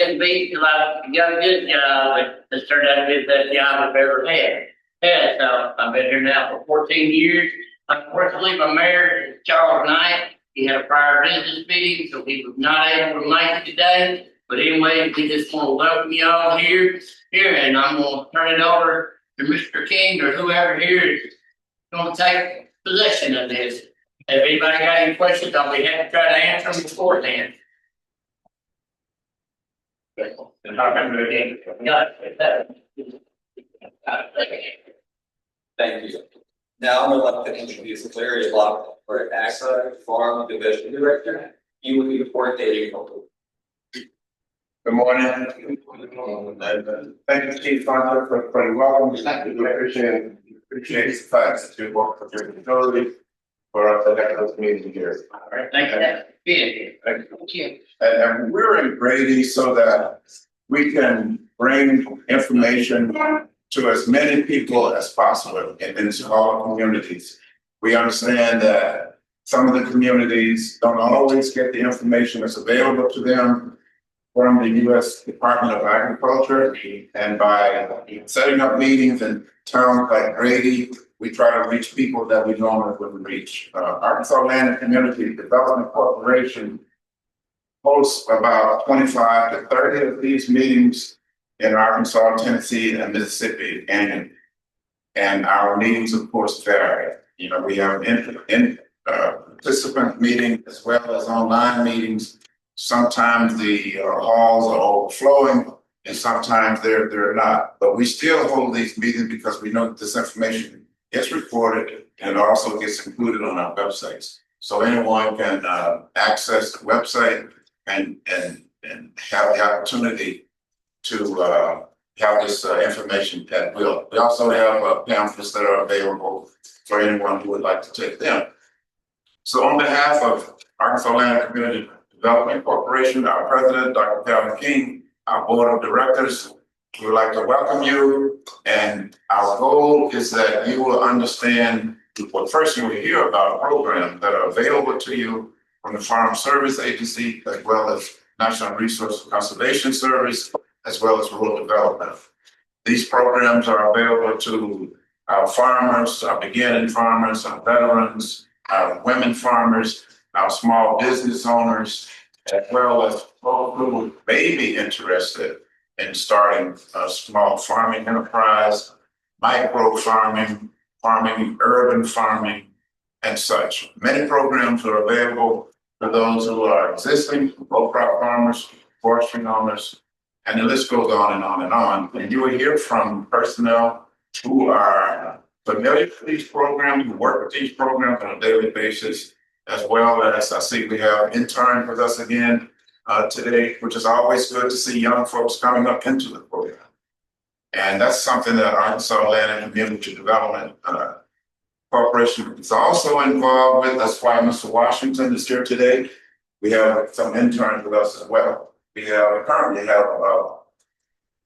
can be like you got a good job, but it's turned out to be the best job I've ever had. Yeah, so I've been here now for 14 years. Unfortunately, my mayor, Charles Knight, he had a prior business meeting, so he was not able to make it today. But anyway, we just want to welcome you all here, and I'm going to turn it over to Mr. King or whoever here is going to take possession of this. If anybody got any questions, I'll be happy to try to answer them beforehand. Thank you. Now I'm going to introduce Larry Block for AXA Farm Division Director. He will be coordinating. Good morning. Thank you, Chief Hunter, for the welcome. We appreciate the fact that you work for your facility for us to have this meeting here. All right, thank you. Thank you. And we're in Grady so that we can bring information to as many people as possible in smaller communities. We understand that some of the communities don't always get the information that's available to them from the U.S. Department of Agriculture, and by setting up meetings in towns like Grady, we try to reach people that we normally wouldn't reach. Arkansas Land and Community Development Corporation hosts about 25 to 30 of these meetings in Arkansas, Tennessee, and Mississippi annually. And our meetings, of course, vary. You know, we have participant meetings as well as online meetings. Sometimes the halls are overflowing, and sometimes they're not. But we still hold these meetings because we know that this information gets recorded and also gets included on our websites. So anyone can access the website and have the opportunity to have this information at will. We also have pamphlets that are available for anyone who would like to take them. So on behalf of Arkansas Land and Community Development Corporation, our president, Dr. Calvin King, our board of directors, we would like to welcome you. And our goal is that you will understand, well, first you will hear about programs that are available to you from the Farm Service Agency, as well as National Resource Conservation Service, as well as rural development. These programs are available to our farmers, our beginning farmers, our veterans, our women farmers, our small business owners, as well as folks who may be interested in starting a small farming enterprise, micro farming, urban farming, and such. Many programs are available for those who are existing row crop farmers, forestry owners, and the list goes on and on and on. And you will hear from personnel who are familiar with these programs, who work with these programs on a daily basis, as well as I see we have interns with us again today, which is always good to see young folks coming up into the program. And that's something that Arkansas Land and Community Development Corporation is also involved with. That's why Mr. Washington is here today. We have some interns with us as well. We currently have about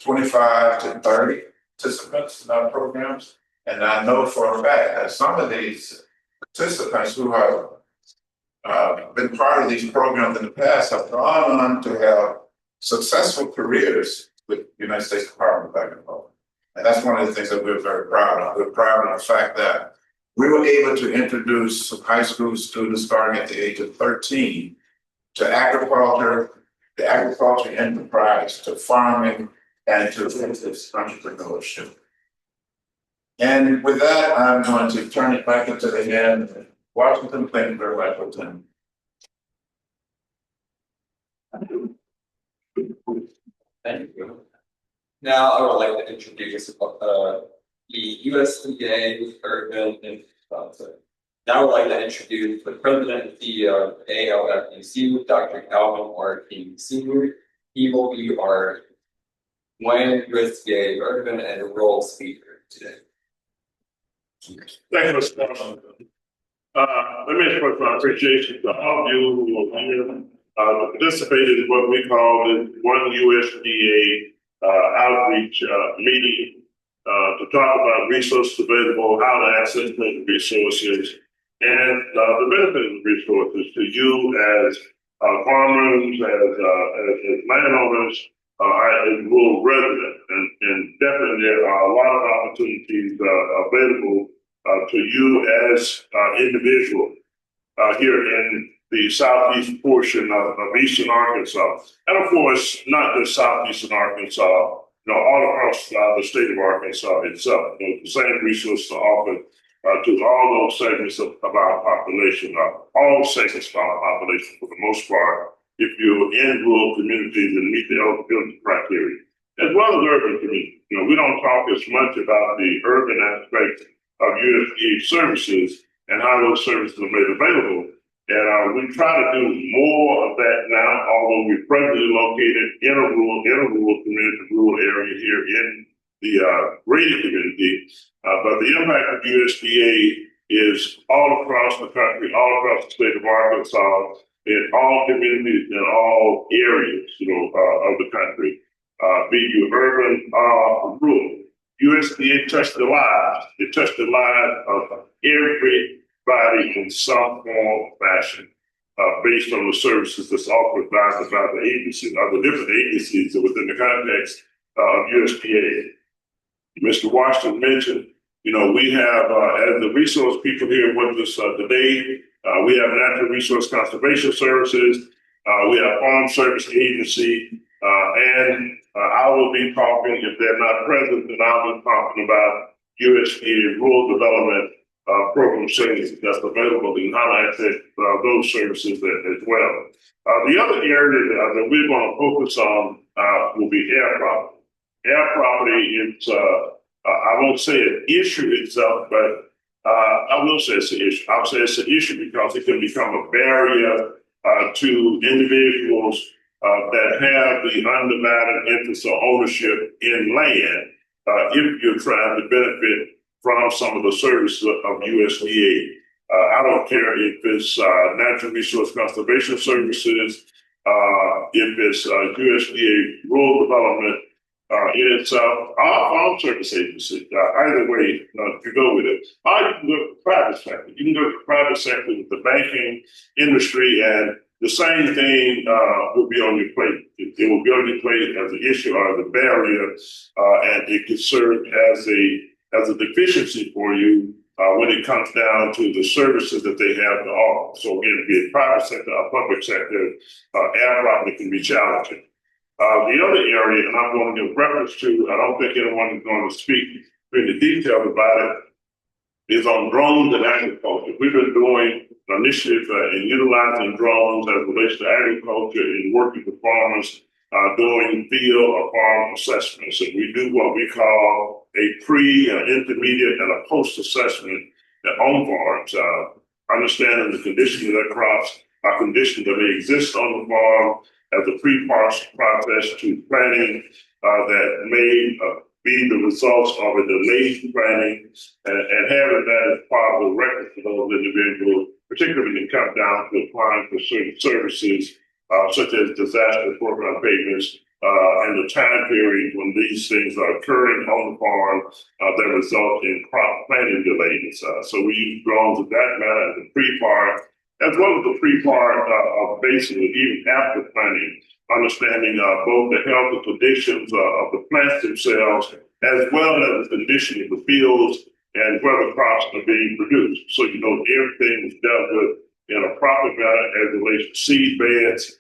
25 to 30 participants in our programs. And I know for a fact that some of these participants who have been part of these programs in the past have gone on to have successful careers with the United States Department of Agriculture. And that's one of the things that we're very proud of. We're proud of the fact that we were able to introduce some high school students starting at the age of 13 to agriculture, the agriculture enterprise, to farming, and to business entrepreneurship. And with that, I'm going to turn it back into the hand of Washington. Thank you very much, Lieutenant. Thank you. Now I would like to introduce the USDA urban infrastructure. Now I would like to introduce the President and CEO of ALCDC, Dr. Calvin R. King Sr. He will be our USDA urban and rural speaker today. Thank you, Mr. President. Let me express my appreciation to all of you who are here participated in what we call the One USDA outreach meeting to talk about resources available, how to access those resources, and the benefit of the resources to you as farmers, as landowners, as a rural resident, and definitely there are a lot of opportunities available to you as individual here in the southeast portion of eastern Arkansas, and of course, not just southeastern Arkansas, all across the state of Arkansas itself. The same resources are offered to all those segments of our population, all segments of our population for the most part, if you're in rural communities and meet the eligibility criteria, as well as urban communities. We don't talk as much about the urban aspect of USDA services and how those services are made available. And we try to do more of that now, although we're presently located in a rural community, rural area here in the Grady community. But the impact of USDA is all across the country, all across the state of Arkansas, in all communities, in all areas, of the country, be you urban or rural. USDA touched the lives. It touched the lives of everybody in some form or fashion, based on the services that's offered by the agencies, the different agencies within the context of USDA. Mr. Washington mentioned, we have, as the resource people here with us today, we have Natural Resource Conservation Services, we have Farm Service Agency, and I will be talking, if they're not present, then I'll be talking about USDA Rural Development Program services that's available in highlight those services as well. The other area that we're going to focus on will be air property. Air property is, I won't say an issue itself, but I will say it's an issue. I'll say it's an issue because it can become a barrier to individuals that have the undivided interest or ownership in land if you're trying to benefit from some of the services of USDA. I don't care if it's Natural Resource Conservation Services, if it's USDA Rural Development in itself, our Farm Service Agency, either way to go with it. Or you can go to the private sector. You can go to the private sector with the banking industry, and the same thing will be on your plate. It will be on your plate as an issue or as a barrier, and it could serve as a deficiency for you when it comes down to the services that they have to offer. So again, be it private sector or public sector, air property can be challenging. The other area, and I'm going to give reference to, I don't think anyone is going to speak in detail about it, is on drones and agriculture. We've been doing an initiative in utilizing drones as it relates to agriculture and working with farmers doing field or farm assessments. And we do what we call a pre, an intermediate, and a post assessment on farms, understanding the condition of their crops, conditions that may exist on the farm as a process to planting that may be the results of a delayed planning, and having that as part of the record for those individuals, particularly when it comes down to applying for certain services such as disaster program payments, and the time period when these things are occurring on the farm that result in crop planting delays. So we use drones in that manner as a pre-part, as well as the pre-part of basically even after planting, understanding both the health and conditions of the plants themselves, as well as the condition of the fields and where the crops are being produced. So everything is dealt with in a proper manner as it relates to seed beds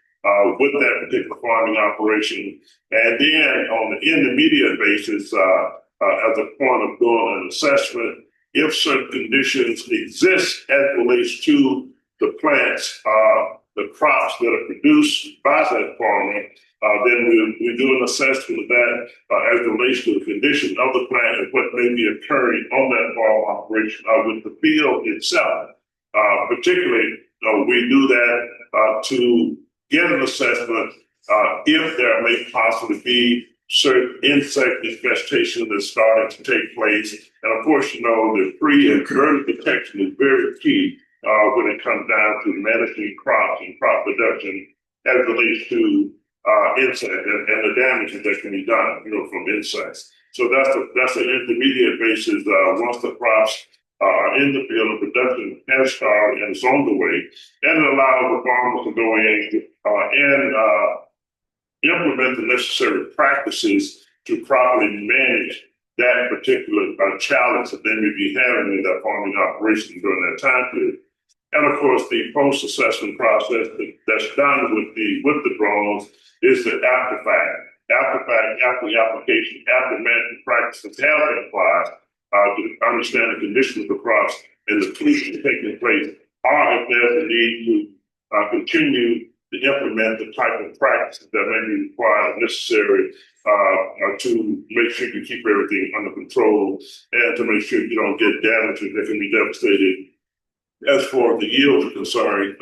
with that particular farming operation. And then on the intermediate basis, as a point of doing an assessment, if certain conditions exist as it relates to the plants, the crops that are produced by that farmer, then we do an assessment of that as it relates to the condition of the plant and what may be occurring on that farm operation with the field itself. Particularly, we do that to get an assessment if there may possibly be certain insect infestation that's starting to take place. And of course, the pre and early detection is very key when it comes down to managing crops and crop production as it relates to insect and the damage that can be done, from insects. So that's an intermediate basis. Once the crops are in the field, of production has started and it's on the way, and it allows the farmers to go in and implement the necessary practices to properly manage that particular challenge that they may be having in their farming operation during that time period. And of course, the post-assessment process that's done with the drones is the after fact. After the application, after management practices have been applied, to understand the condition of the crops and the pollution taking place, or if there's a need to continue to implement the type of practices that may be required and necessary to make sure you keep everything under control and to make sure you don't get damages that can be devastated as far as the yields are concerned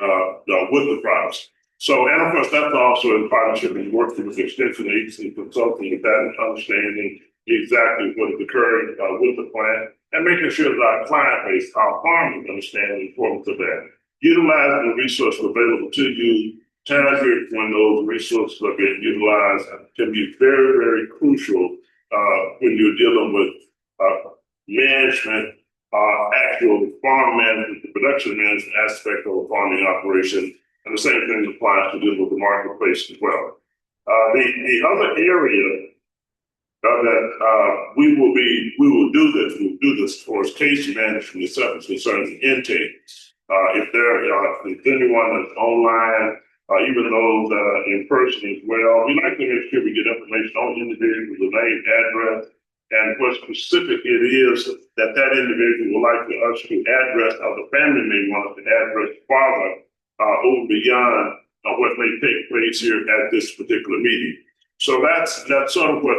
with the crops. So, and of course, that's also in partnership and working with extension agency consulting with that and understanding exactly what is occurring with the plant and making sure that our client base, our farmers understand the importance of that. Utilizing the resources available to you, target when those resources are being utilized can be very, very crucial when you're dealing with management, actual farm management, the production management aspect of a farming operation. And the same thing applies to deal with the marketplace as well. The other area that we'll do this for is case management itself concerning intake. If anyone that's online, even those that are in person as well, we like to make sure we get information on individuals, the name, address, and what specific it is that individual would like us to address, or the family may want us to address farther over beyond what may take place here at this particular meeting. So that's sort of what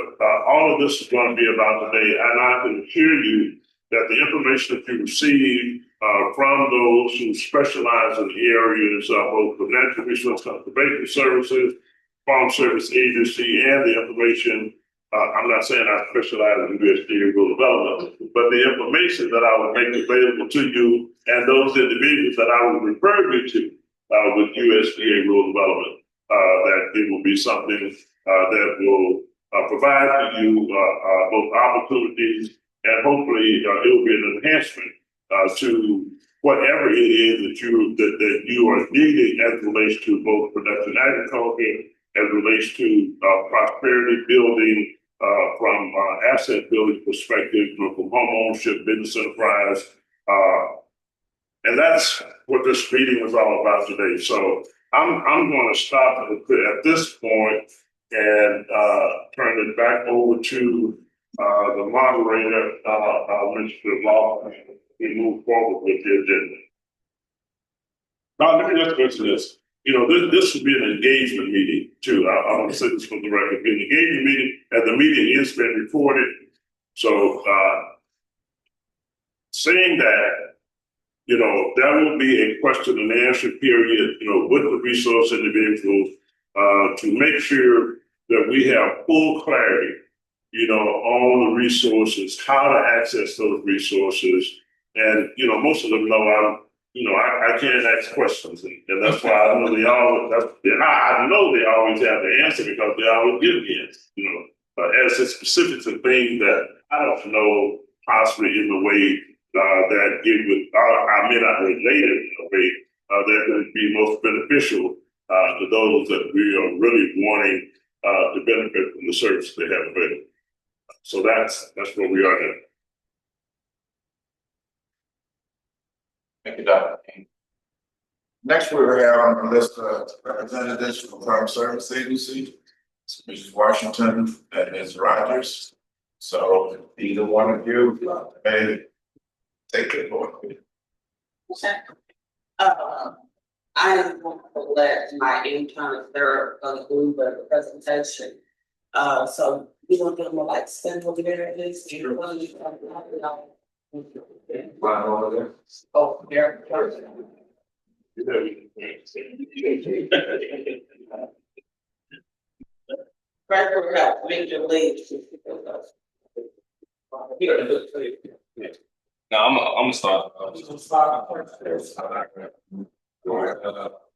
all of this is going to be about today. And I can assure you that the information that you receive from those who specialize in the areas of both the natural resource conservation services, farm service agency, and the information. I'm not saying I specialize in USDA rural development, but the information that I will make available to you and those individuals that I will refer you to with USDA rural development, that it will be something that will provide to you both opportunities and hopefully it will be an enhancement to whatever it is that you are needing as it relates to both production agriculture, as it relates to prosperity building, from asset building perspective, from home ownership, business enterprise. And that's what this meeting was all about today. So I'm going to stop at this point and turn it back over to the moderator, Mr. Law, to move forward with the agenda. Now, let me just mention this. This would be an engagement meeting too. I want to say this for the record. An engagement meeting, and the meeting is being recorded. So, saying that, there will be a question and answer period, with the resource individuals, to make sure that we have full clarity, on the resources, how to access those resources. And, most of them know I can't ask questions, and that's why I know I know they always have the answer because they always give the answer. As to specifics and things that I don't know possibly in the way that it would, I may not relate it in a way that would be most beneficial to those that we are really wanting to benefit from the service they have available. So that's where we are now. Thank you, Dr. King. Next, we will have on the list representatives from the Farm Service Agency, Mrs. Washington and Ms. Rogers. So either one of you may take the floor. I am going to let my intern do the presentation. So you want to give them like stand over there at least? Right over there. Oh, there. Right for that, major leagues. No, I'm gonna start.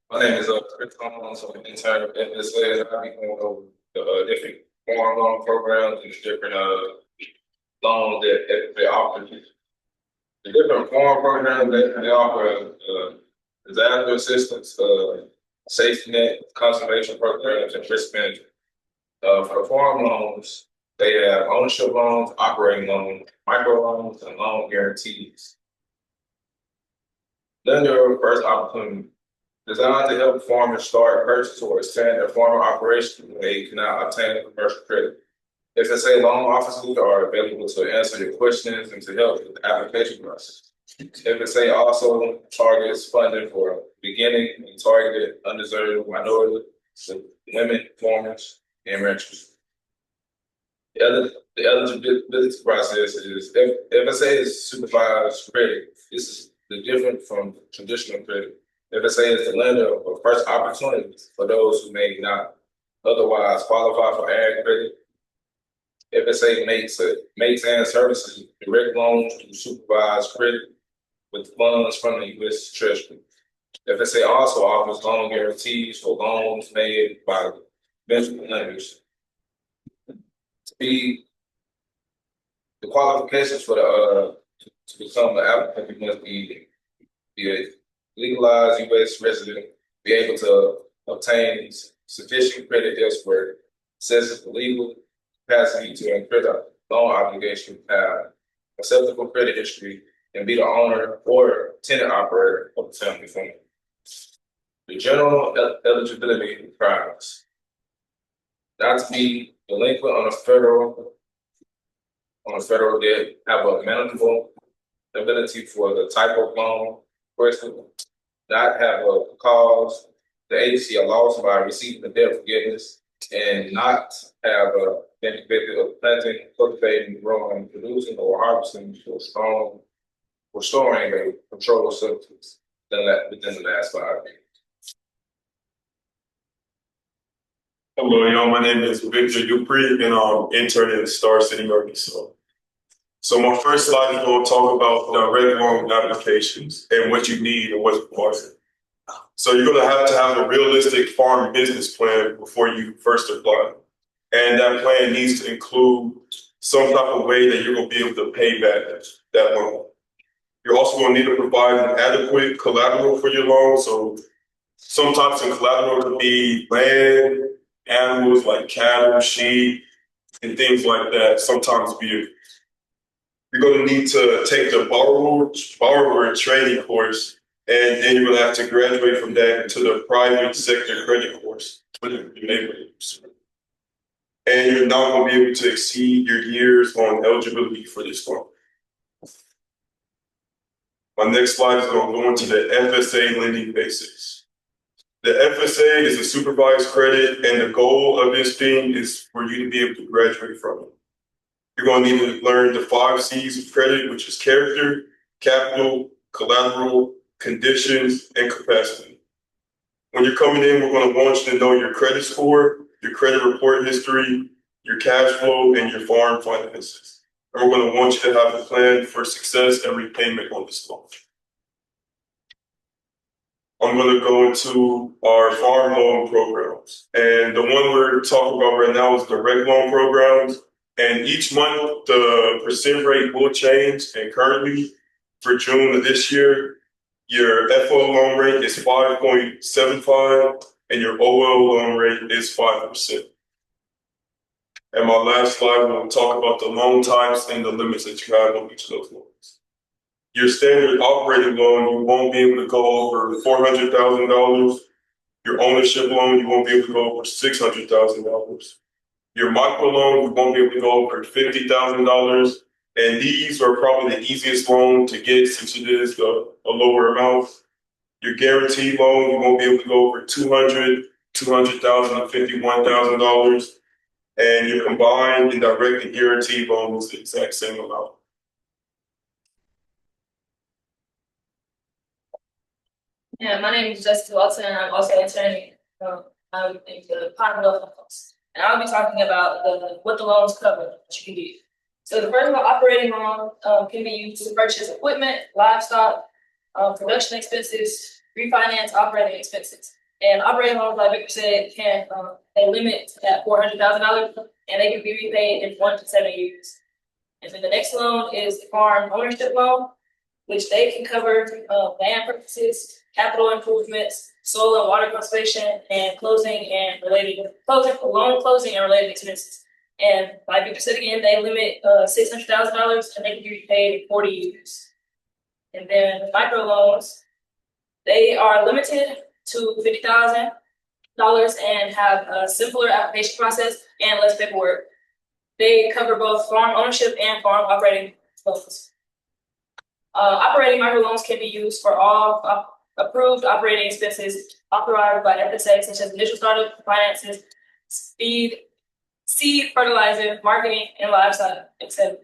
My name is Chris Thomas. I'm an intern at this and I'll be going over the different farm loan programs and different loans that they offer. The different farm programs that they offer disaster assistance, safety net, conservation programs, and risk management. For the farm loans, they have ownership loans, operating loans, micro loans, and loan guarantees. Lender first opportunity designed to help farmers start, purchase, or expand their farming operation when they cannot obtain commercial credit. FSA loan officers are available to answer your questions and to help with the application process. FSA also targets funding for beginning and targeted undeserved minority, women, farmers, and ranchers. The eligibility process is FSA is supervised credit. This is the different from traditional credit. FSA is the lender of first opportunity for those who may not otherwise qualify for ag credit. FSA makes and services direct loans to supervised credit with funds from the U.S. Treasury. FSA also offers loan guarantees for loans made by venture lenders. The qualifications for to become an applicant, you must be a legalized U.S. resident, be able to obtain sufficient credit elsewhere, possess the legal capacity to incur the loan obligation, have acceptable credit history, and be the owner or tenant operator of the family farm. The general eligibility requirements: not to be delinquent on a federal debt, have a manageable ability for the type of loan requested, not have a cause the agency a loss by receiving the debt forgiveness, and not have been convicted of planting, cultivating, growing, producing, or harvesting or storing a controlled substance within the last 5 years. Hello, y'all. My name is Victor Dupree, and I'm interning in Star City, Arkansas. So my first slide is going to talk about direct loan applications and what you need and what's required. So you're going to have a realistic farm business plan before you first apply. And that plan needs to include some type of way that you're going to be able to pay back that loan. You're also going to need to provide an adequate collateral for your loan. So some types of collateral could be land, animals like cattle, sheep, and things like that, sometimes vehicles. You're going to need to take the borrower training course, and then you're going to have to graduate from that into the private sector credit course with your neighborhoods. And you're not going to be able to exceed your years on eligibility for this loan. My next slide is going to go into the FSA lending basics. The FSA is a supervised credit, and the goal of this thing is for you to be able to graduate from it. You're going to need to learn the 5 C's of credit, which is character, capital, collateral, conditions, and capacity. When you're coming in, we're going to want you to know your credit score, your credit report history, your cash flow, and your farm finances. And we're going to want you to have a plan for success and repayment on this loan. I'm going to go into our farm loan programs. And the one we're talking about right now is direct loan programs. And each month, the percent rate will change. And currently, for June of this year, your FO loan rate is 5.75 and your OL loan rate is 5%. And my last slide, we'll talk about the loan types and the limits that you have on each of those loans. Your standard operating loan, you won't be able to go over $400,000. Your ownership loan, you won't be able to go over $600,000. Your micro loan, you won't be able to go over $50,000. And these are probably the easiest loan to get since it is a lower amount. Your guarantee loan, you won't be able to go over $200,000, $200,000, and $51,000. And your combined and direct and guarantee loan is the exact same amount. Yeah, my name is Jessica Walton, and I'm also interning in the Pine Bluff office. And I'll be talking about what the loans cover that you can get. So the first one, operating loan, can be used to purchase equipment, livestock, production expenses, refinance operating expenses. And operating loans, like Victor said, can they limit at $400,000, and they can be repaid in 1 to 7 years. And then the next loan is the farm ownership loan, which they can cover land purchases, capital improvements, soil and water conservation, and loan closing and related expenses. And like we said again, they limit $600,000 and they can be repaid in 40 years. And then microloans, they are limited to $50,000 and have a simpler application process and less paperwork. They cover both farm ownership and farm operating loans. Operating microloans can be used for all approved operating expenses authorized by FSA, such as initial startup finances, seed, fertilizer, marketing, and livestock, etc.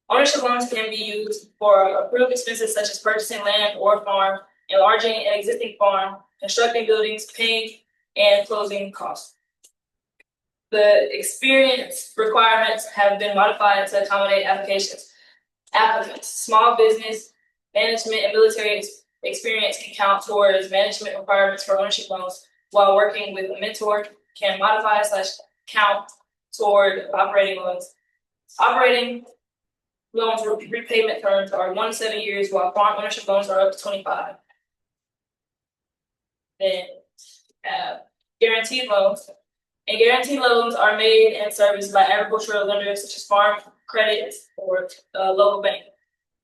Ownership loans can be used for approved expenses such as purchasing land or farm, enlarging an existing farm, constructing buildings, paying and closing costs. The experience requirements have been modified to accommodate applicants. Small business management and military experience can count towards management requirements for ownership loans, while working with a mentor can modify / count toward operating loans. Operating loans repayment terms are 1 to 7 years, while farm ownership loans are up to 25. Then guaranteed loans. And guaranteed loans are made and serviced by agricultural lenders such as farm credit or local bank.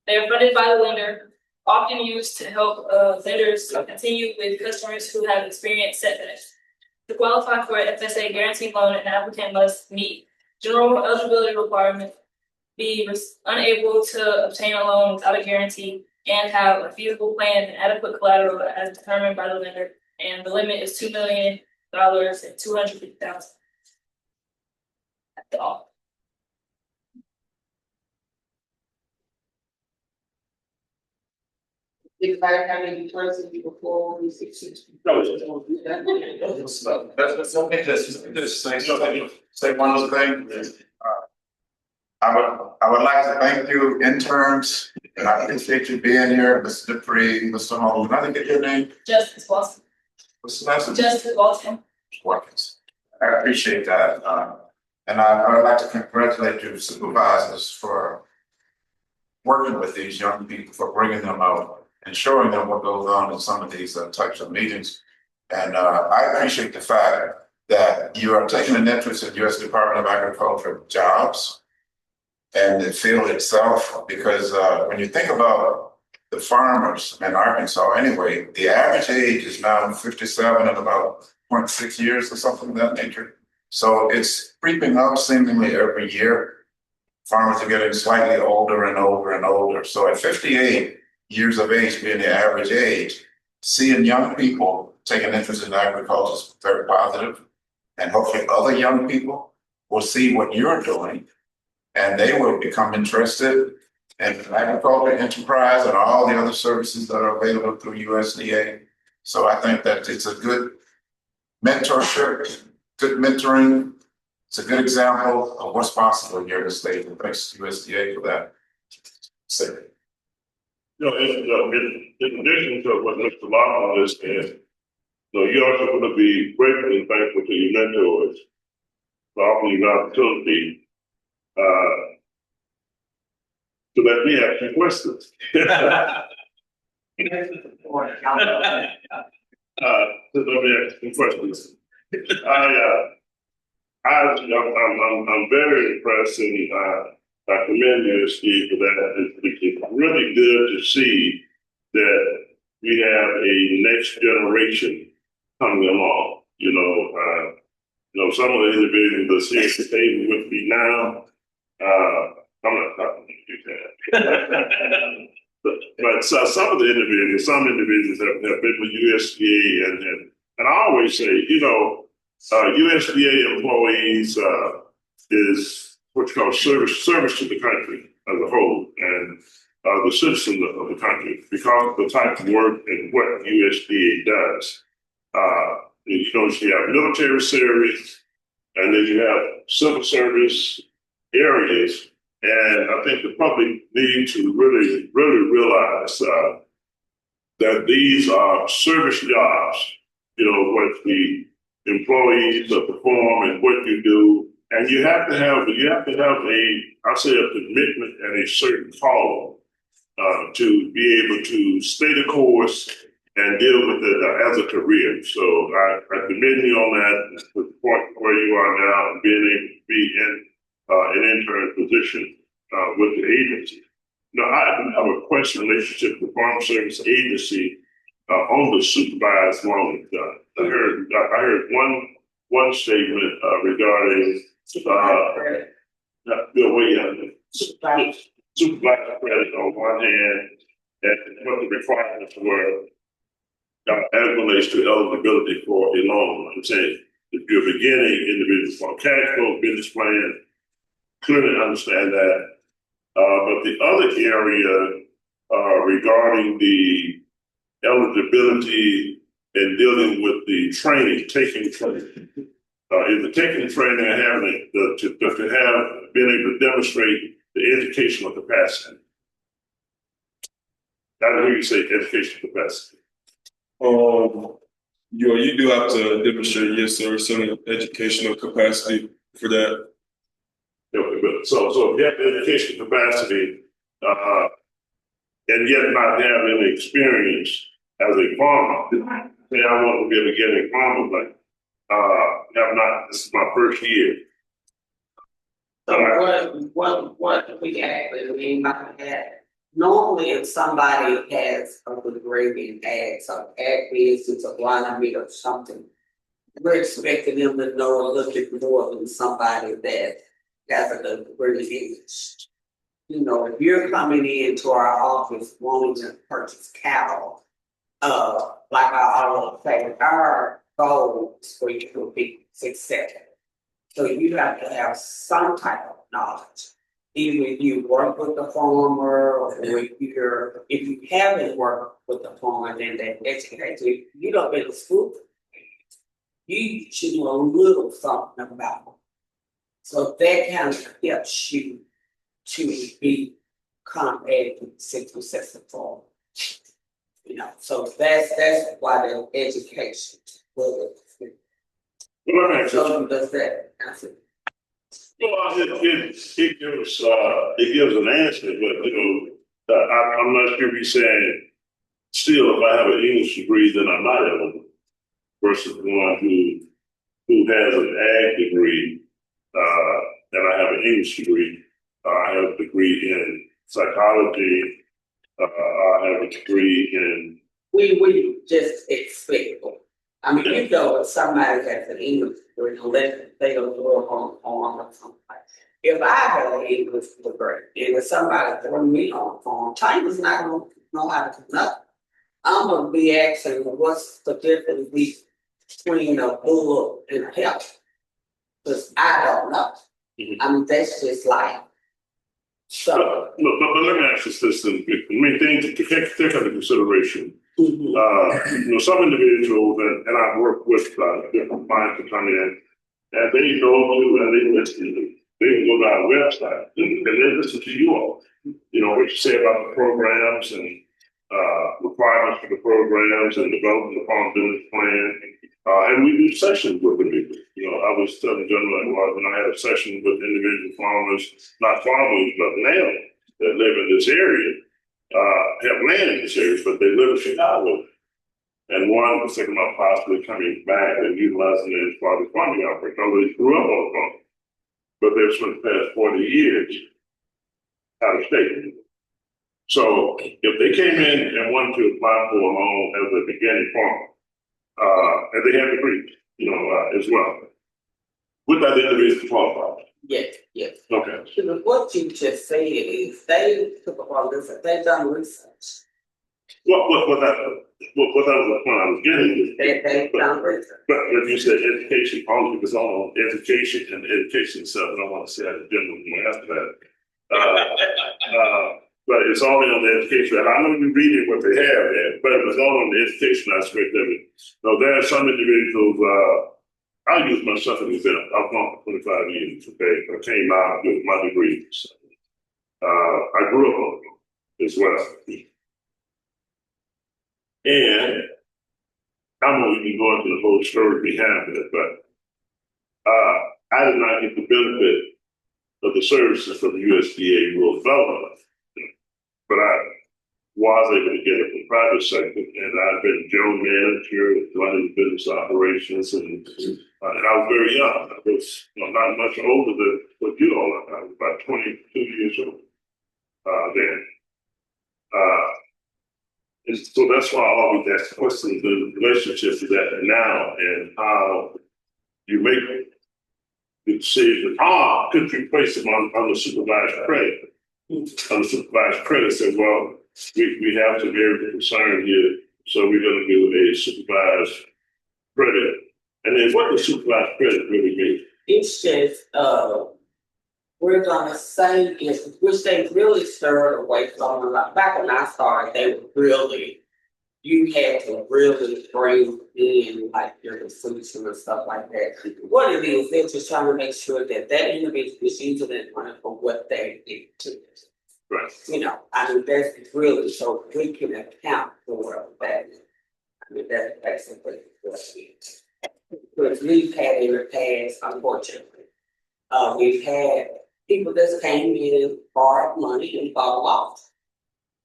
They are funded by the lender, often used to help lenders continue with customers who have experienced setbacks. To qualify for an FSA guaranteed loan, an applicant must meet general eligibility requirements, be unable to obtain a loan without a guarantee, and have a feasible plan and adequate collateral as determined by the lender. And the limit is $2 million and $250,000. That's all. Anybody have any questions before we succeed? That's okay, just say one other thing. I would like to thank you interns, and I appreciate you being here, Mr. Dupree, Mr. Holmes. I didn't get your name. Justice Watson. What's the last name? Justice Watson. Watkins. I appreciate that. And I would like to congratulate you supervisors for working with these young people, for bringing them out and showing them what goes on in some of these types of meetings. And I appreciate the fact that you are taking an interest in U.S. Department of Agriculture jobs and the field itself, because when you think about the farmers in Arkansas anyway, the average age is now 57 and about 0.6 years or something of that nature. So it's creeping up seemingly every year. Farmers are getting slightly older and older and older. So at 58 years of age being the average age, seeing young people taking interest in agriculture is very positive. And hopefully other young people will see what you're doing and they will become interested in agriculture enterprise and all the other services that are available through USDA. So I think that it's a good mentorship, good mentoring. It's a good example of what's possible here in the state. And thanks to USDA for that. So, In addition to what Mr. Lawson just said, you're also going to be grateful and thankful to your mentors for offering you an opportunity to let me ask you questions. So let me ask you questions. I'm very impressed, and I commend you, Steve, for that. It's really good to see that we have a next generation coming along. Some of the individuals that's here at the table with me now, I'm not talking to you, Ted. But some of the individuals, have been with USDA, and I always say, USDA employees is what you call service to the country as a whole, and the citizens of the country, because of the type of work and what USDA does. You have military service, and then you have civil service areas, and I think the public need to really realize that these are service jobs. What the employees perform and what you do, and you have to have a commitment and a certain call to be able to stay the course and deal with it as a career. So I commend you on that, to the point where you are now, and being able to be in an intern position with the agency. Now, I have a question relationship to the Farm Service Agency on the supervised loan. I heard one statement regarding the way supervised credit on one hand, and what the requirements were as relates to eligibility for a loan. I'm saying if you're beginning individual farm cash flow business plan, clearly understand that. But the other area regarding the eligibility and dealing with the training, taking training, is the taking training and having to have been able to demonstrate the educational capacity. I don't hear you say educational capacity. You do have to demonstrate, yes, sir, some educational capacity for that. So if you have the educational capacity, and yet not have any experience as a farmer, say I want to be a beginning farmer, but have not. This is my first year. So what we actually mean by that? Normally, if somebody has a degree in ag, so ag business, agronomy or something, we're expecting them to know a little bit more than somebody that has a degree in English. You know, if you're coming into our office wanting to purchase cattle, like I always say, our goal is for you to be successful. So you have to have some type of knowledge. Even if you work with the farmer, or if you haven't worked with the farmer, then they educate you. You don't been to school. You should know a little something about them. So that kind of helps you to become a successful farmer. You know, so that's why the education was. So does that answer? Well, it gives an answer, but I'm not sure if you're saying still if I have an English degree, then I'm not eligible versus one who has an ag degree, and I have an English degree. I have a degree in psychology. I have a degree in. We just expect. I mean, you know, if somebody has an English degree, they don't work on the farm or something. If I have an English degree, and if somebody throw me on the farm, China's not going to know how to do nothing. I'm going to be asking, what's the difference between a bull and a heifer? Because I don't know. Mm-hmm. I mean, that's just like. So. But let me ask you this: I mean, things to take into consideration. Mm-hmm. Some individuals, and I've worked with different clients to come in, and they go to and they listen to. They can go to our website and they listen to you all. What you say about the programs and requirements for the programs and developing the farm business plan. And we do sessions with the people. I was telling the gentleman when I had a session with individual farmers, not farmers, but now that live in this area, have land in this area, but they live in Chicago. And one was thinking about possibly coming back and utilizing it as part of the farming operation. Although they grew up on the farm, but they've spent the past 40 years out of state. So if they came in and wanted to apply for a loan as a beginning farmer, and they have degrees, as well, would that individual qualify? Yes. Okay. What you just said is they took upon this, they've done research. What that was the point I was getting to. They've done research. But if you said education, only because on education and education itself, I don't want to say that generally after that. But it's only on the education. And I know you read it what they have there, but it's all on the education aspect of it. So there are some individuals, I use myself as an example. I've gone for 25 years, okay? I came out with my degree. I grew up on it as well. And I don't know if you can go into the whole story behind it, but I did not get the benefit of the services from the USDA rural development. But was able to get it from private sector, and I've been general manager, running business operations, and I was very young. I was not much older than what you all are. I was about 22 years old then. And so that's why I always ask the question, the relationship to that now and how you make the decision. Could you place them on the supervised credit? On the supervised credit, said, well, we have to be very concerned here, so we're going to do a supervised credit. And then what does supervised credit really mean? It's just, we're gonna say is, which they really stirred away from, like, back when I started, they were really, you had to really bring in like your solution and stuff like that. What it is, they're just trying to make sure that that individual is using that money for what they need to. Right. You know, I mean, that's really so we can account for that. I mean, that's basically what it is. Because we've had in the past, unfortunately, we've had people that came in, borrowed money and fall off.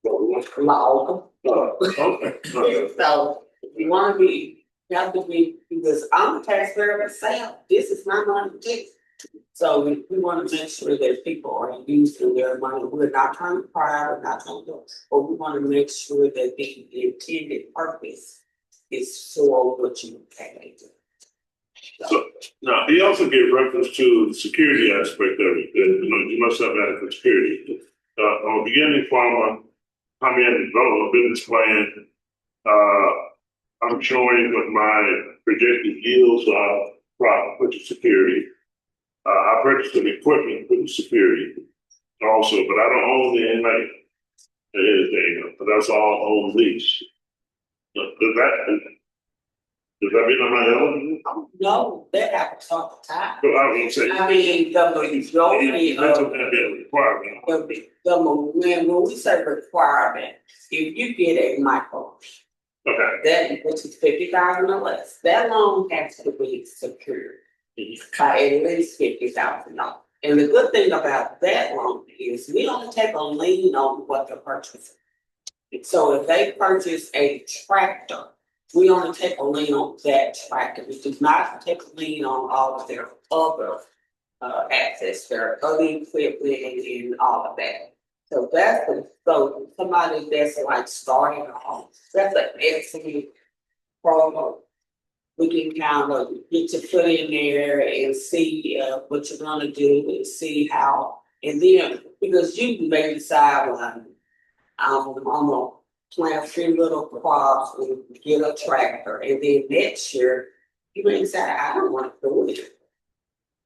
So if you want to be, you have to be, because I'm a taxpayer myself, this is my money too. So we want to make sure that people are using their money. We're not trying to pry, we're not trying to do, but we want to make sure that the intended purpose is for what you pay. So now he also gave reference to the security aspect of it. That, you must have adequate security. On beginning farmer, come in and develop a business plan. I'm showing what my projected yields are from which is security. I purchased some equipment with the security also, but I don't own the inmate or anything. But that's all on lease. Does that mean I'm not eligible? No, that happens all the time. So I would say. I mean, the majority That's of a requirement. when we say requirement, if you get a micro, Okay. that which is 50,000 or less, that loan has to be secured by at least $50,000. And the good thing about that loan is we don't take a lien on what they're purchasing. So if they purchase a tractor, we only take a lien on that tractor. We do not take a lien on all of their other assets, their other equipment and all of that. So that's so somebody that's like starting a home, that's an excellent program. We can kind of get your foot in there and see what you're gonna do and see how, and then because you may decide, well, I'm gonna plant a few little crops and get a tractor, and then next year you may decide I don't want to do it.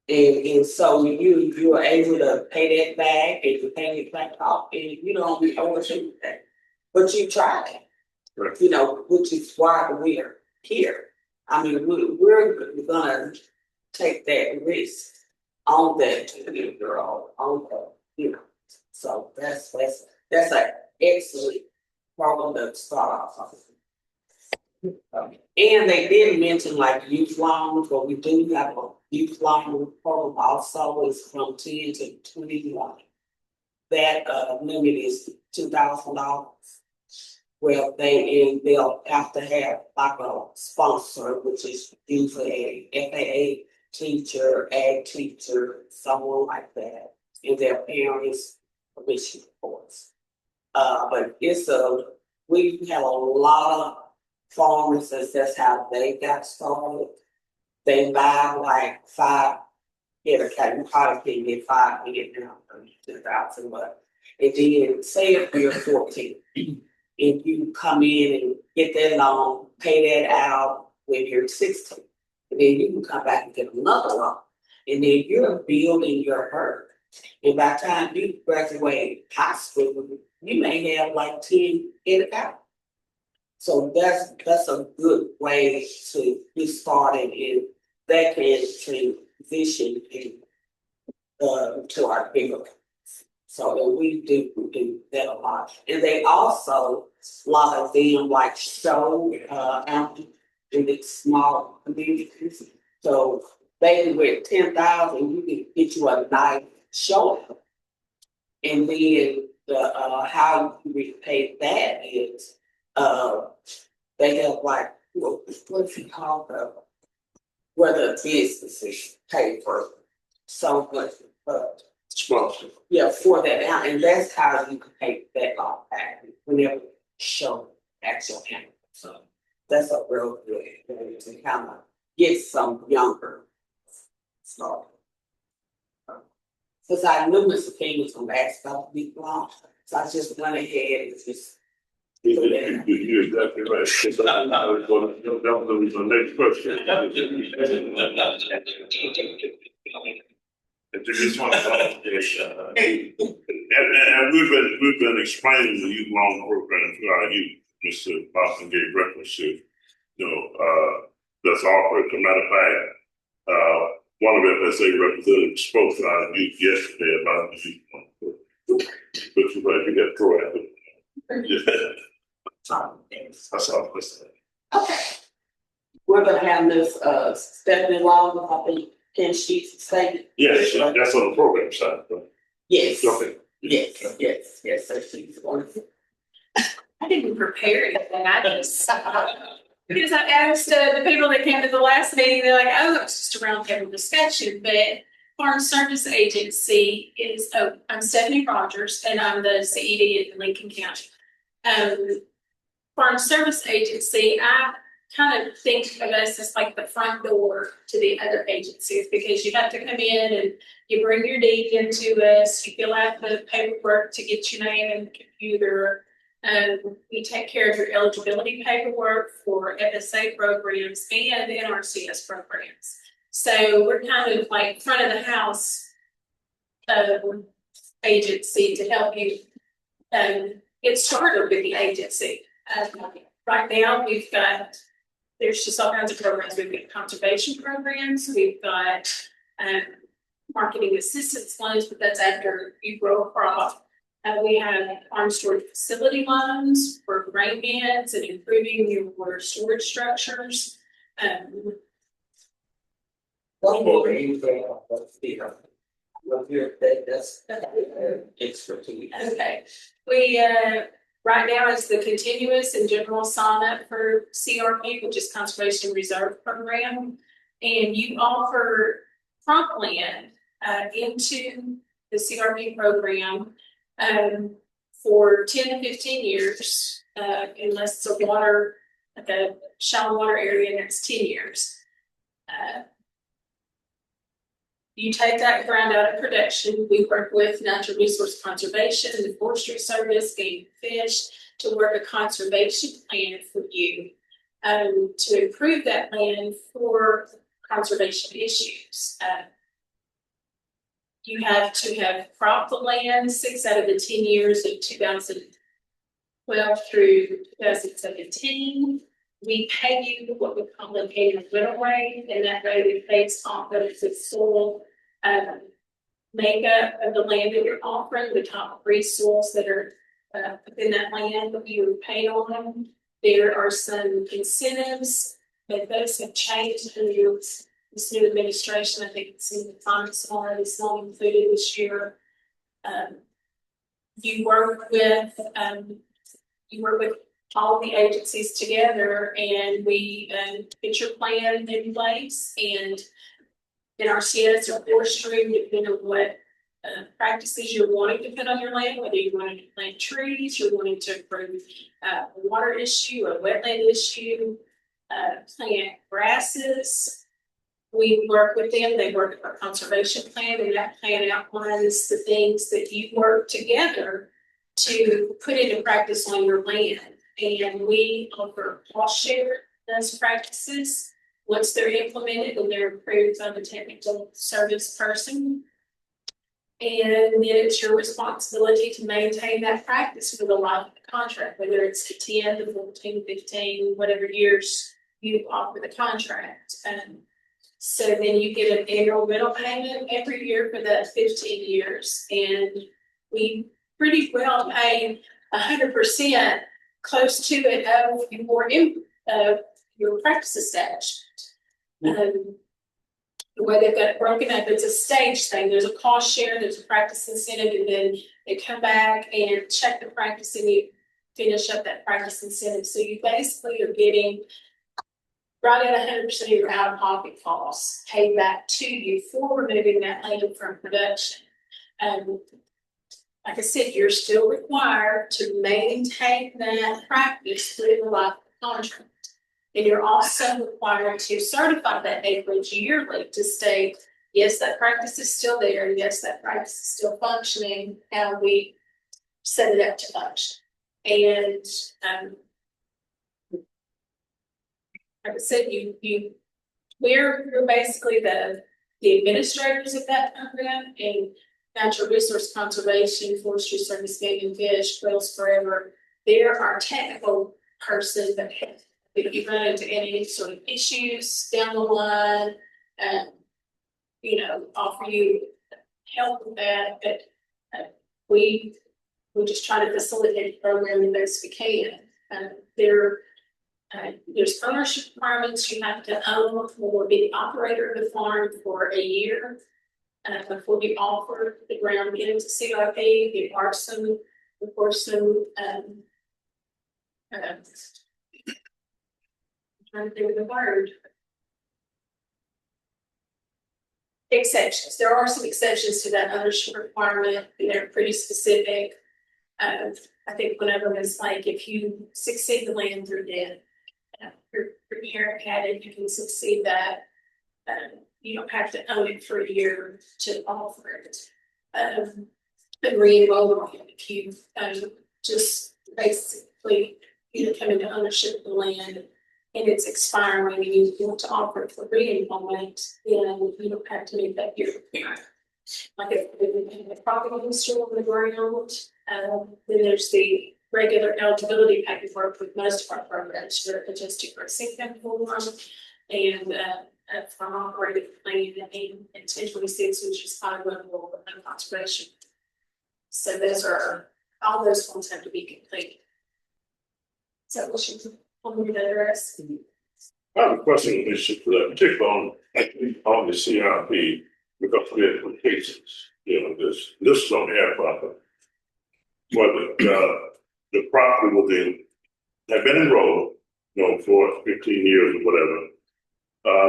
And so you're able to pay that back and you pay it back off and you don't overshoot that. But you tried. Right. You know, which is why we're here. I mean, we're gonna take that risk on that girl, on the, you know. So that's an excellent problem to start off. And they did mention like youth loans, but we do have a youth loan program also is from 10 to 21. That limit is $2,000. Well, they'll have to have like a sponsor, which is usually a FAA teacher, ag teacher, someone like that, and their parents' permission, of course. But we have a lot of farmers, that's how they got started. They buy like 5, you probably can get 5 million now, 2,000, but and then say if you're 14, if you come in and get that loan, pay that out when you're 16, and then you can come back and get another loan, and then you're building your herd. And by the time you graduate high school, you may have like 10 in account. So that's a good way to get started, and that can transition to our bigger. So we do that a lot, and they also a lot of them like show out in the small communities. So they with 10,000, you can get you a nice show, and then how you repay that is, they have like, what's it called, whether businesses pay for so much, Sponsor. yeah, for that amount, and that's how you can pay that off back whenever you show actual income. So that's a real good way to kind of get some younger. So. Cause I knew Mr. King was gonna ask about the big long, so I just went ahead and just. You're exactly right. That was the next question. And to just want to, and we've been explaining the youth loan program to our youth. Mr. Boston gave reference to, that's offered. As a matter of fact, one of FSA representatives spoke to our youth yesterday about the youth loan program. But you're right, you got proactive. That's all I'm saying. Okay. We're gonna have this, Stephanie Long, I think, 10 sheets of statement. Yes, that's on the program side, right? Yes. Okay. Yes, so she's going to. I didn't prepare anything, I just, because I asked the people that came to the last meeting, they're like, oh, it's just a roundtable discussion, but Farm Service Agency is, I'm Stephanie Rogers, and I'm the CED in Lincoln County. Farm Service Agency, I kind of think of us as like the front door to the other agencies, because you have to come in and you bring your deed into us, you fill out the paperwork to get your name in the computer. We take care of your eligibility paperwork for FSA programs and NRCS programs. So we're kind of like front of the house agency to help you get started with the agency. Right now, there's just all kinds of programs. We've got conservation programs. We've got marketing assistance loans, but that's after you grow a crop. We have farm storage facility loans for grain bins and improving your water storage structures. One more thing, that's expertise. Okay, we right now it's the continuous and general sign up for CRP, which is Conservation Reserve Program, and you offer cropland into the CRP program for 10 to 15 years, unless it's like a shallow water area, and it's 10 years. You take that ground out of production. We work with Natural Resource Conservation, the Forestry Service, Game and Fish to work a conservation plan for you to improve that land for conservation issues. You have to have cropped the land 6 out of the 10 years of 2012 through 2017. We pay you what we call a gated rental rate, and that rate is based on the soil makeup of the land that you're offering, the top 3 soils that are within that land that you pay on. There are some incentives, but those have changed under this new administration. I think it's in the finance law that's not included this year. You work with all the agencies together, and we get your plan in place, and in our CS or forestry, depending on what practices you're wanting to put on your land, whether you're wanting to plant trees, you're wanting to improve a water issue, a wetland issue, plant grasses. We work with them, they work with our conservation plan, and that plan outlines the things that you work together to put into practice on your land. And we offer cost share those practices once they're implemented and they're approved by the technical service person. And then it's your responsibility to maintain that practice for the life of the contract, whether it's 10 to 14, 15, whatever years you offer the contract. So then you get an annual rental payment every year for that 15 years. And we pretty well pay 100% close to it of your practice establishment. the way they've got it broken up, it's a stage thing. There's a cost share, there's a practice incentive, and then they come back and check the practice and you finish up that practice incentive. So you basically are getting right at 100% of your out-of-pocket costs paid back to you for removing that item from production. Like I said, you're still required to maintain that practice through the life of the contract. And you're also required to certify that acreage yearly to state, yes, that practice is still there. Yes, that practice is still functioning. How we set it up to function. And like I said, we're basically the administrators of that program, and natural resource conservation, forestry service, game and fish, trails forever. They're our technical person that if you run into any sort of issues down the line, offer you help with that. But we just try to facilitate the program the best we can. There's ownership requirements. You have to own or be the operator of the farm for a year before you offer the ground into CIP. There are some, of course, I'm trying to think of the word. Exceptions. There are some exceptions to that ownership requirement. They're pretty specific. I think one of them is like if you succeed the land through death, your parent had it, you can succeed that. You don't have to own it for a year to offer it. But re-enroll if you just basically come into ownership of the land and it's expiring and you want to offer it for re-enrollment, then you don't have to make that year parent. Like if the property is still on the ground, then there's the regular eligibility paperwork with most of our programs for adjusting for a single form and from operating plan and 1026, which is high level of conservation. So all those forms have to be complete. So what should we address? I have a question in relation to that, particularly on the CRP, because we have some cases, this is on air property. Where the property will have been enrolled, for 15 years or whatever.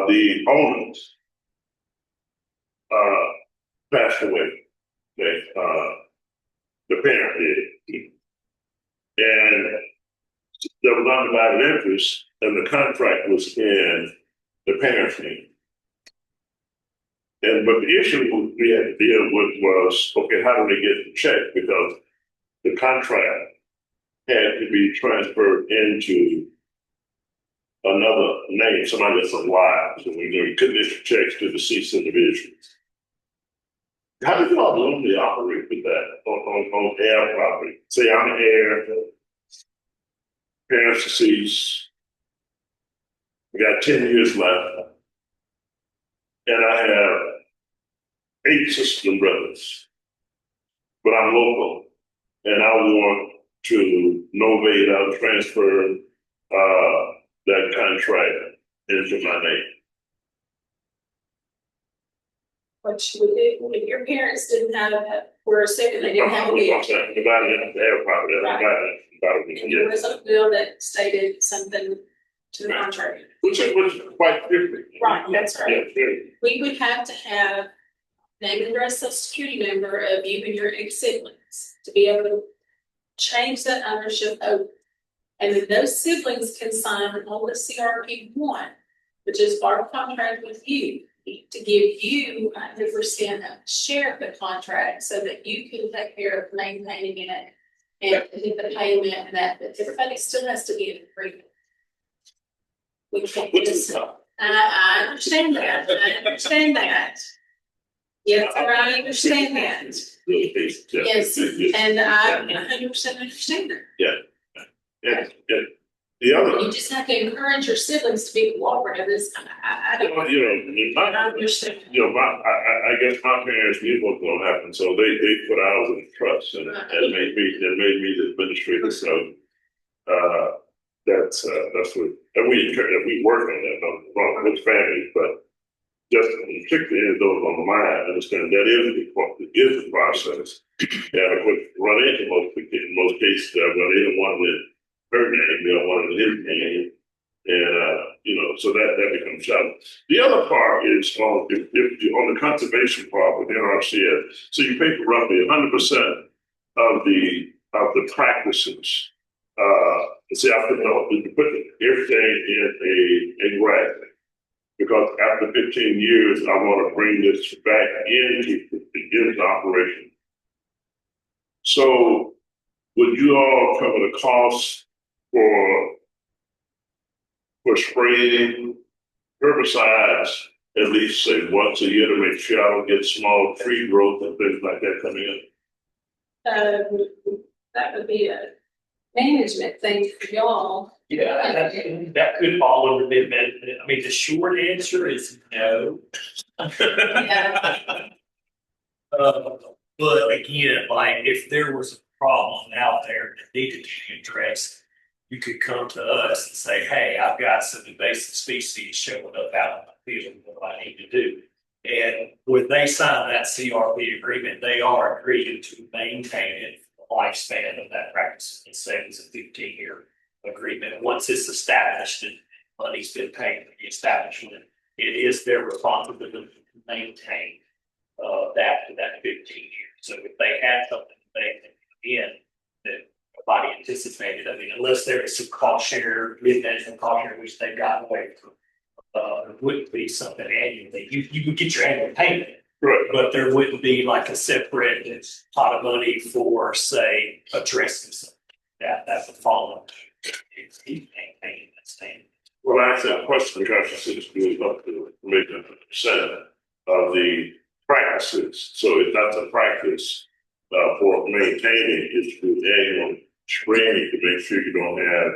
The owners passed away. The parent did. And there was undivided interest, and the contract was in the parent's name. But the issue we had to deal with was, okay, how do they get the check? Because the contract had to be transferred into another name, somebody that's alive. So we couldn't issue checks to deceased individuals. How do you all normally operate with that on air property? Say I'm an heir, parents deceased, we got 10 years left, and I have 8 sisters and brothers, but I'm local, and I want to novate out, transfer that contract into my name. What you would do if your parents didn't have that, we're assuming they didn't have a will. Divided into air property. There was a bill that stated something to the contrary. Which is quite different. Right, that's right. Yeah. We would have to have name and address, social security number of you and your siblings to be able to change that ownership over. And then those siblings can sign on the CRP1, which is our contract with you, to give you 100% share of the contract so that you can take care of maintaining it and the payment and that. But everybody still has to be in agreement. We can't just, I understand that. I understand that. Yes, I understand that. Yes, and I 100% understand that. Yeah. The other, you just have to encourage your siblings to be cooperative. I don't. I understand. I guess my parents knew what was going to happen, so they put ours in trust and made me the administrator. So that's what and we work on that with families, but just particularly those on the mind, understand that is the process. And of course, run into in most cases, well, they don't want it her name, they don't want it his name. And, so that becomes challenging. The other part is on, if you, on the conservation part within our shed, so you pay for roughly 100% of the practices. See, I put everything in a graph. Because after 15 years, I want to bring this back into operation. So would you all cover the cost for spraying herbicides at least say once a year to make sure I don't get small tree growth and things like that coming in? That would be a management thing for y'all. Yeah, that could fall under the amendment. I mean, the short answer is no. Yeah. But again, like if there was a problem out there that needed to be addressed, you could come to us and say, hey, I've got some invasive species showing up out in the field, what do I need to do? And when they sign that CRP agreement, they are agreeing to maintain it for the lifespan of that practice. It says a 15-year agreement. Once it's established and money's been paid for the establishment, it is their responsibility to maintain that for that 15 years. So if they had something in that nobody anticipated, I mean, unless there is some cost share, mid-management cost share, which they've gotten away from, there wouldn't be something annually. You would get your annual payment, Right. but there wouldn't be like a separate pot of money for, say, addressing something that would fall under maintaining that standard. Well, I asked that question because you said it's really up to maybe 100% of the practices. So if that's a practice for maintaining, is to annual spraying to make sure you don't have,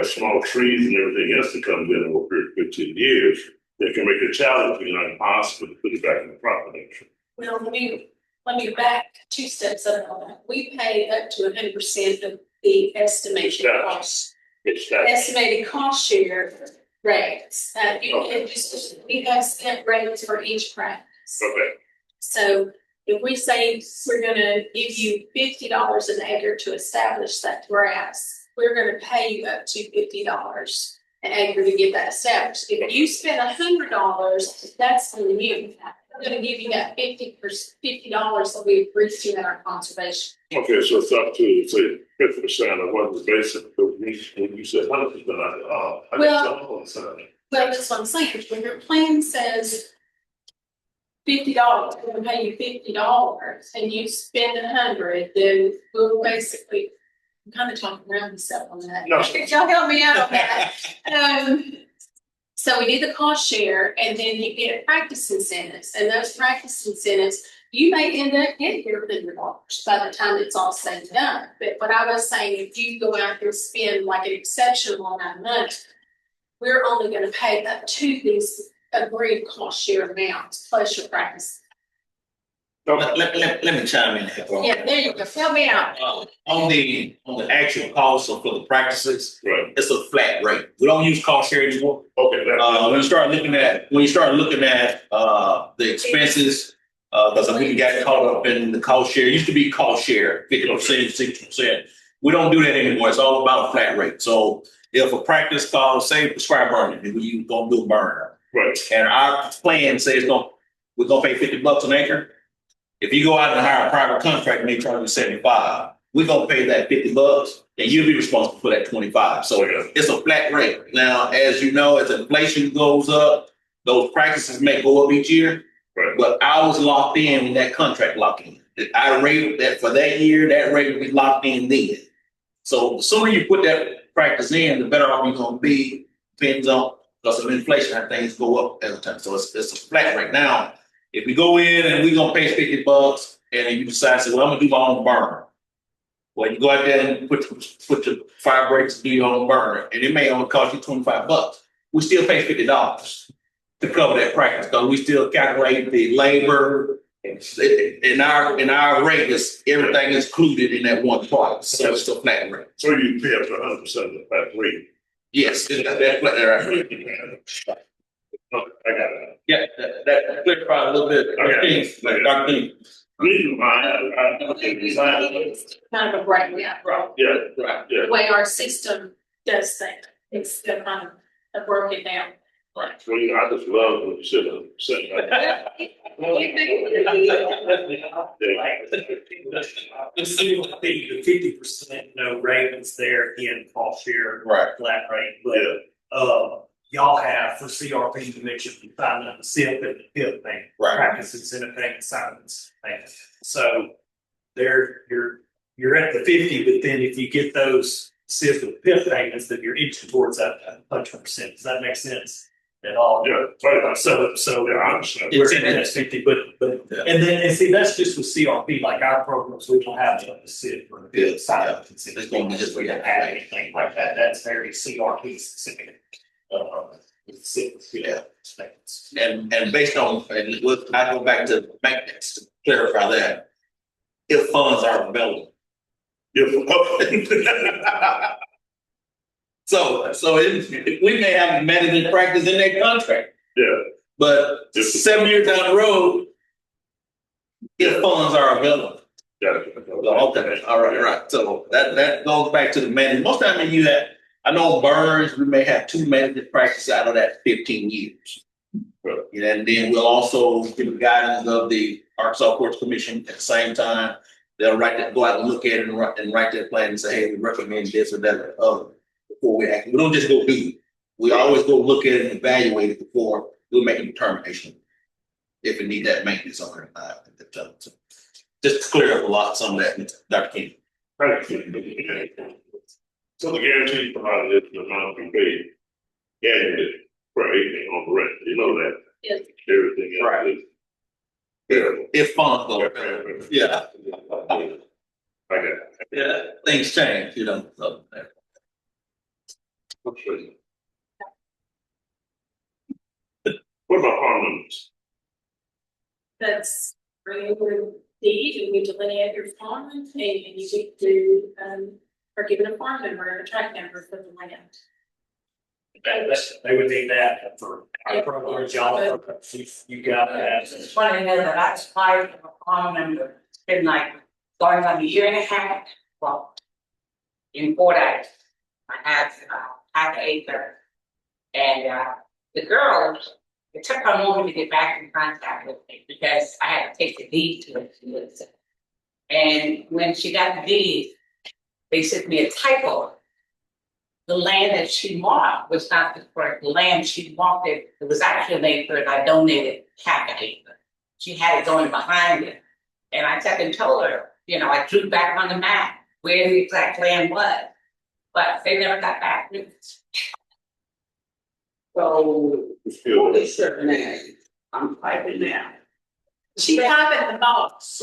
small trees and everything else that comes in over 15 years. That can make it challenging and impossible to put it back in the property. Well, let me back 2 steps up on that. We pay up to 100% of the estimated cost. Estimated cost share rates. We have set rates for each practice. Okay. So if we say we're gonna give you $50 an acre to establish that grass, we're gonna pay you up to $50 an acre to get that established. If you spend $100, that's on you. We're gonna give you that $50 that we agreed to in our conservation. Okay, so it's up to say 50% of what was basic. When you said 100%, I said, oh, I Well, that's what I'm saying. When your plan says $50, we're gonna pay you $50, and you spend 100, then we'll basically. I'm kind of talking around myself on that. No. Could y'all help me out on that? So we do the cost share, and then you get practice incentives, and those practice incentives, you may end up getting your $100 by the time it's all said and done. But what I was saying, if you go out there and spend like an exceptional amount of money, we're only going to pay up to these agreed cost share amounts plus your practice. Let me chime in here. Yeah, there you go. Help me out. On the actual cost of for the practices, Right. it's a flat rate. We don't use cost share anymore. Okay. When you start looking at the expenses, because we got caught up in the cost share. It used to be cost share, 50%, 60%. We don't do that anymore. It's all about a flat rate. So if a practice calls, say prescribe burning, then we gonna do a burner. Right. And our plan says we're gonna pay $50 an acre. If you go out and hire a private contractor and they charge you 75, we're gonna pay that $50, and you'll be responsible for that 25. So it's a flat rate. Now, as you know, as inflation goes up, those practices may go up each year, Right. but ours locked in when that contract locked in. Our rate that for that year, that rate will be locked in then. So the sooner you put that practice in, the better off you're gonna be. Depends on because of inflation and things go up every time. So it's a flat rate now. If we go in and we're gonna pay $50, and then you decide, say, well, I'm gonna do my own burner. Well, you go out there and put your fire breaks and do your own burner, and it may only cost you $25. We still pay $50 to cover that practice because we still calculate the labor. In our rate, is everything is included in that one part. So it's a flat rate. So you pay up to 100% of the flat rate. Yes, that's flat rate. Oh, I got it. Yeah, that clarified a little bit. Okay. Dr. King. Reason why I designed it. Kind of a breakdown. Right, yeah, Right. yeah. The way our system does things, it's the kind of broken down. Right. Well, you know, I just love when you sit on, The city will be the 50%, no Ravens there in cost share. Right. Flat rate, but, y'all have for CRP, you mentioned you found out the SIP and the PIP thing. Right. Practices in effect assignments thing. So you're at the 50, but then if you get those SIP and PIP payments, then you're inching towards that 100%. Does that make sense at all? yeah, right. So Yeah, I understand. it's in that 50, but, and see, that's just with CRP, like our programs, we don't have the SIP or the PIP side. It's gonna be just we don't have anything like that. That's very CRP specific. Yeah. And based on, and I go back to maintenance to clarify that. If funds are available. So we may have management practice in that contract, Yeah, but 7 years down the road, if funds are available. yeah. Okay, all right. So that goes back to the management. Most time when you have, I know Burns, we may have 2 management practices out of that 15 years. Right. And then we'll also give the guidance of the Arkansas Courts Commission at the same time. They'll go out and look at it and write their plan and say, hey, we recommend this or that or other before we act. We don't just go do it. We always go look at it and evaluate it before we'll make a determination if it need that maintenance or not. So just to clear up a lot, some of that, Dr. King. Right. So the guarantee provided is the amount we pay annually for anything on the rent, you know that. Yes. Everything else Right. is. If funds go. Yeah. I got it. Yeah, things change, you know. So, What about farm limits? That's bring over deed and you delineate your farm and you get to, or given a farm number, a tract number for the land. They would need that for our program, y'all, you got that. It's funny to know that I applied for a farm member, it's been like going on a year and a half, well, in 4 days. I had half an acre. And the girls, it took her a moment to get back in contact with me because I had to take the deed to it. And when she got the deed, they sent me a typo. The land that she marked was not the correct land. She marked it, it was actually an acre, and I donated half an acre. She had it going behind it. And I took and told her, you know, I drew back on the map where the exact land was, but they never got back to me. So, holy shit, man, I'm typing now. She typing the box.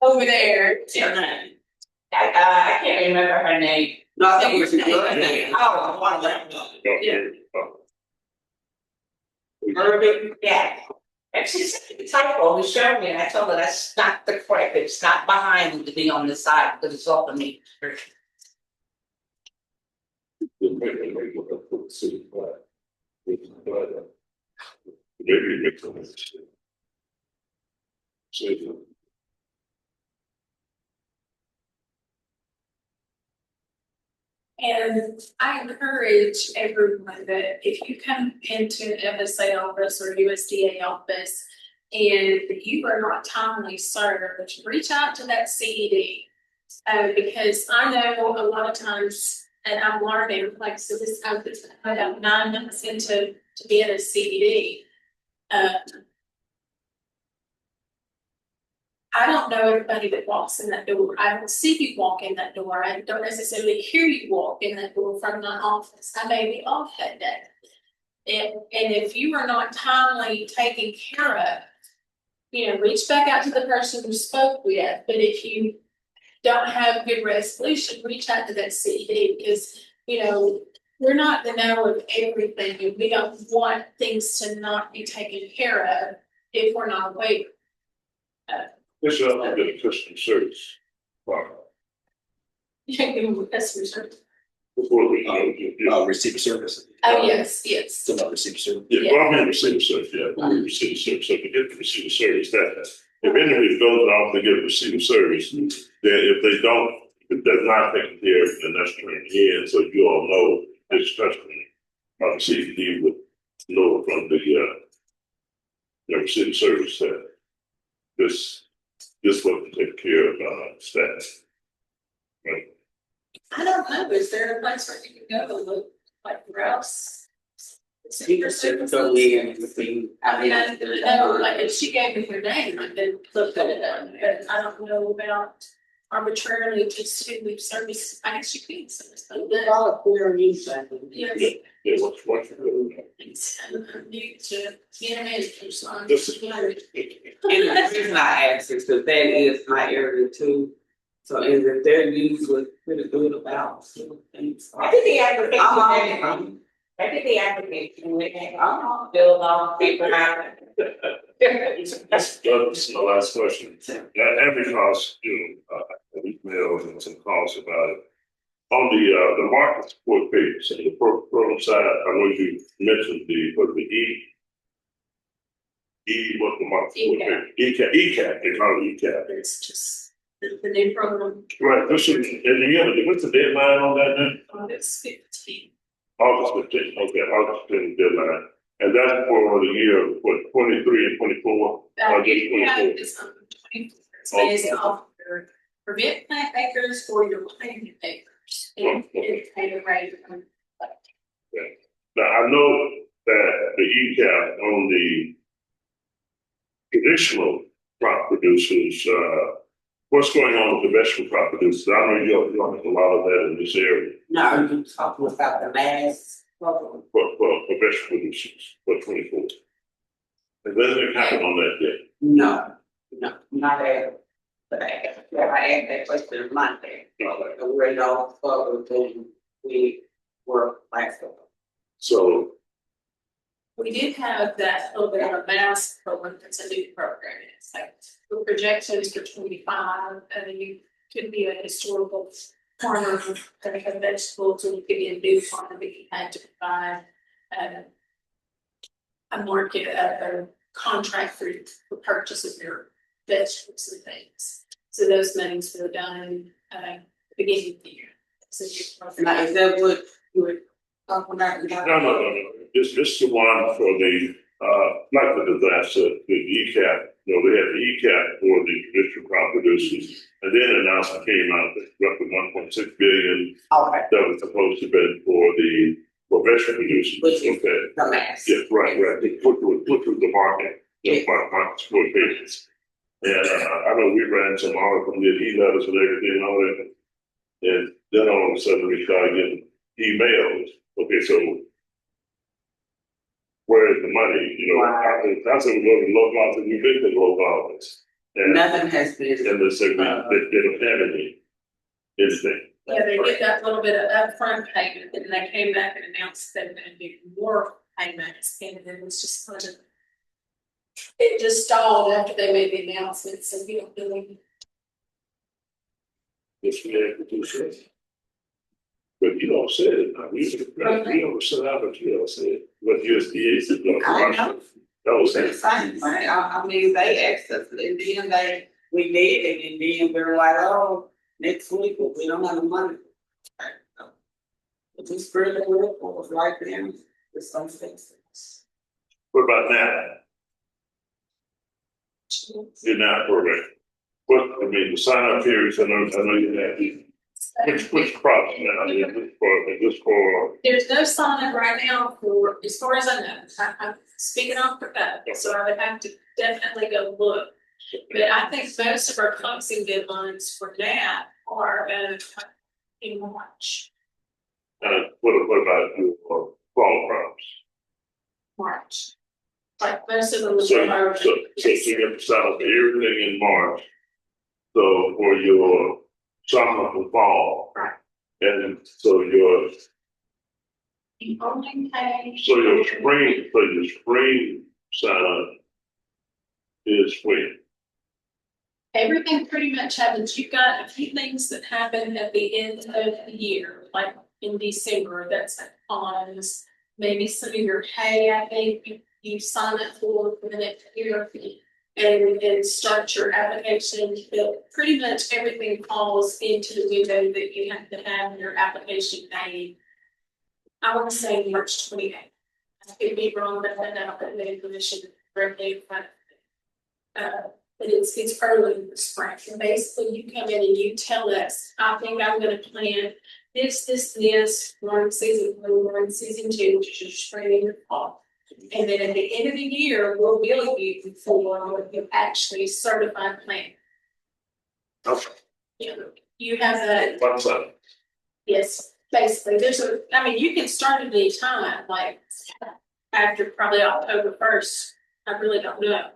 Over there. I can't remember her name. No, I think it was her name. Oh, one of them. Yeah. Urban, yeah. And she said the typo, who showed me, and I told her that's not the correct, it's not behind to be on the side, because it's off of me. Maybe it makes sense. So, And I encourage everyone that if you come into an FSA office or USDA office and you are not timely served, reach out to that CED. Because I know a lot of times, and I'm learning, like, so this, I have 9 months into being a CED. I don't know everybody that walks in that door. I don't see you walk in that door. I don't necessarily hear you walk in that door from my office. I may be off that day. And if you are not timely taken care of, you know, reach back out to the person who spoke with. But if you don't have good resolution, reach out to that CED because, you know, we're not the know of everything. And we don't want things to not be taken care of if we're not aware. this is a good customer service. Wow. Customer service. Before we, Receiver service. Oh, yes, yes. Still not receiver service. yeah, well, I mean, receiver service, yeah, receiver service, so to get the receiver service, that, if anybody goes off to get receiver service, then if they don't, if they're not taken care of, then that's turning in, so you all know this customer, CCD would know from the receiver service that this wasn't taken care of, staff. Right. I don't know, is there a place where you can go to look like Rouse? You can certainly go in and see. I mean, I know, like, if she gave me her name, I then looked at it, but I don't know about arbitrarily just who we've serviced. I guess you could service them, but Volunteer use, I think. yes. Yeah, what's It's new to get a manager, so I'm This just. is- And the reason I asked is because that is my area too. So, and if they're usually pretty good about things. I did the application. I'm I did the application, I'm filled out paper out. That's the last question. Every cost, emails and some calls about it. On the market support page, and the program side, I know you mentioned the what's the market support page? ECAP, they call it ECAP. It's just the new program, Right, this is, and what's the deadline on that then? it's 15. August 15th, okay, August 15th deadline. And that's for the year, what, 23 and 24? Just 24. It's 24. It's based off your prevent plant acres or your planting acres. And it's kind of right. Now, I know that the ECAP on the traditional crop producers, what's going on with the vegetable crop producers? I know you have a lot of that in this area. No, you talking about the mass program. For vegetable producers, for 24. And nothing happened on that yet. No, not at. But I asked that question Monday. We're no further than we were last year. So, We did have that little bit of a mass program, it's a new program, it's like the projections for 25, and you could be a historical farmer that have vegetables, or you could be a new farmer, but you had to provide a market, a contract for purchase of your vegetables and things. So those meetings were done beginning of the year. So Now, is that what you were talking about? no. This is the one for the, like the disaster, the ECAP, they had the ECAP for the traditional crop producers. And then an announcement came out that roughly 1.6 billion Okay, that was supposed to be for vegetable producers. which is Okay. the mass. Yeah, right. Put through the market, market support pages. And I know we ran some articles, did e-letters and everything on it. And then all of a sudden we started getting emails. Okay, so where is the money? I said, we're going to local office, we've been to local office. And Nothing has been. they said they don't have anything. yeah, they get that little bit of upfront payment, and they came back and announced that they're gonna do more payments, and it was just kind of. It just stalled after they made the announcement, so we don't really. It's there to do so. But you don't say it, we don't set out, but you don't say it, what USDA said. I know. That was The it. same, right? I mean, they asked us, and then we did it, and then we were like, oh, next week, we don't have the money. It just spread the word for us right there, with some things. What about now? You're not program. The sign up periods, I know you have, which crops now, is for, There's no sign up right now for, as far as I know, I'm speaking off the bat, so I would have to definitely go look. But I think most of our closing deadlines for that are in March. what about your fall crops? March. Like most of them So are. you have to sign up for everything in March. So for your summer and fall. Right. And so your The only pay. your spring sign up is when? Everything pretty much happens. You've got a few things that happen at the end of the year, like in December, that's on maybe some of your pay, I think you sign up for the next year. And start your application, but pretty much everything falls into the window that you have to have your application made. I want to say March 28th. I could be wrong, but I know that the information correctly, but it's early in the spring. And basically you come in and you tell us, I think I'm gonna plan this, learn season 1, learn season 2, which is your spring and your fall. And then at the end of the year, we'll bill you for your actually certified plan. Okay. You have that, What's that? yes, basically, you can start at any time, like after probably October 1st. I really don't know.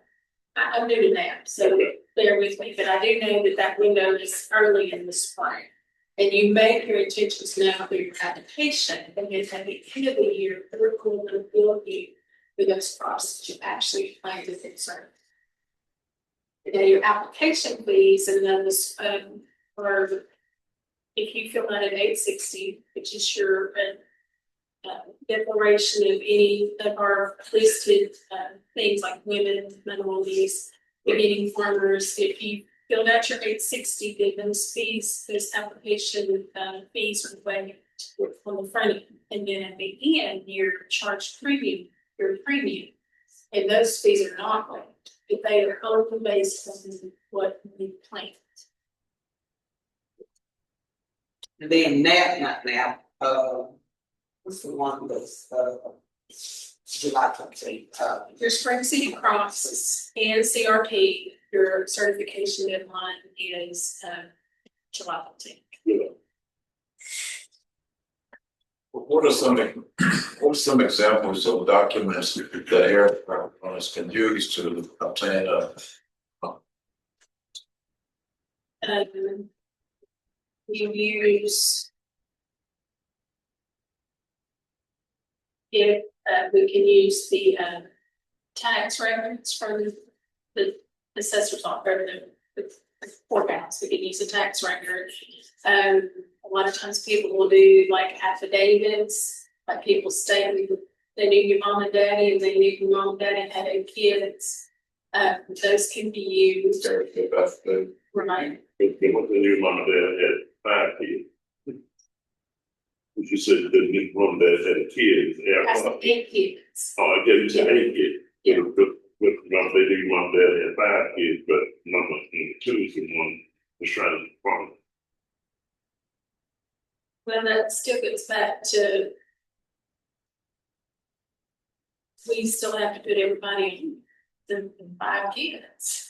I'm new to that, so bear with me, but I do know that window is early in the spring. And you make your intentions now for your application, and then at the end of the year, we're going to bill you for those processes you actually plan to concern. And then your application fees, and then this, or if you fill out an 860, which is your declaration of any of our listed things like women, minorities, beginning farmers, if you filled out your 860, then those fees, those application fees are waived on the front end. And then at the end, you're charged your premium. And those fees are not waived if they are only based on what we planned. And then what's the one that's July 20th? Your Spring City Cross and CRP, your certification deadline is July 15th. What are some examples of documents that air departments can use to obtain a? You use if we can use the tax records from the assessor's office, the courthouse. We can use the tax record. A lot of times people will do like affidavits, like people stay with they knew your mom and daddy, and they knew your mom and daddy had 8 kids. Those can be used. Right. What the new mom and dad had 5 kids. You said that the new mom and dad had kids. That's 8 kids. Oh, I guess you said 8 kids. Yeah. With mom, they knew mom and dad had 5 kids, but number 2 is the one was trying to farm. Well, that still gets back to we still have to put everybody in the 5 kids.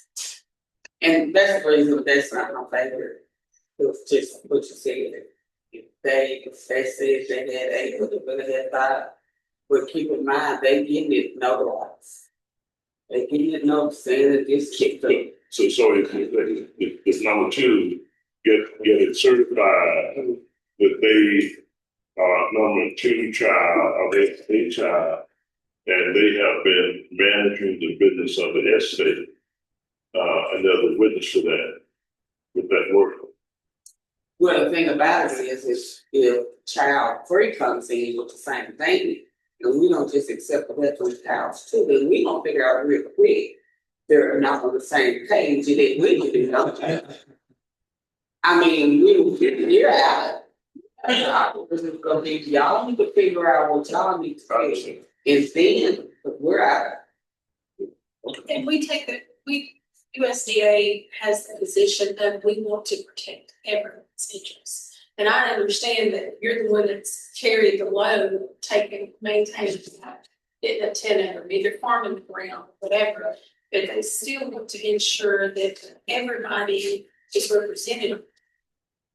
And that's the reason that's not my favorite. It was just what you said. If they said they had 8, but they had 5, but keep in mind they getting it notarized. They getting it notarized saying that this kicked in. So if number 2 get it certified that they are number 2 child or their child, and they have been managing the business of the estate, and they're the witness to that. With that work. Well, the thing about it is if child 3 comes in with the same thing, and we don't just accept the rest of the child's 2, then we gonna figure out real quick they're not on the same page, and then we can do nothing. I mean, we will get the year out. Y'all need to figure out what y'all need to do, and then we're out. And we take USDA has the position that we want to protect everyone's interests. And I understand that you're the one that's carried the load, maintaining getting a tenant or either farming the ground, whatever. But they still want to ensure that everybody is represented.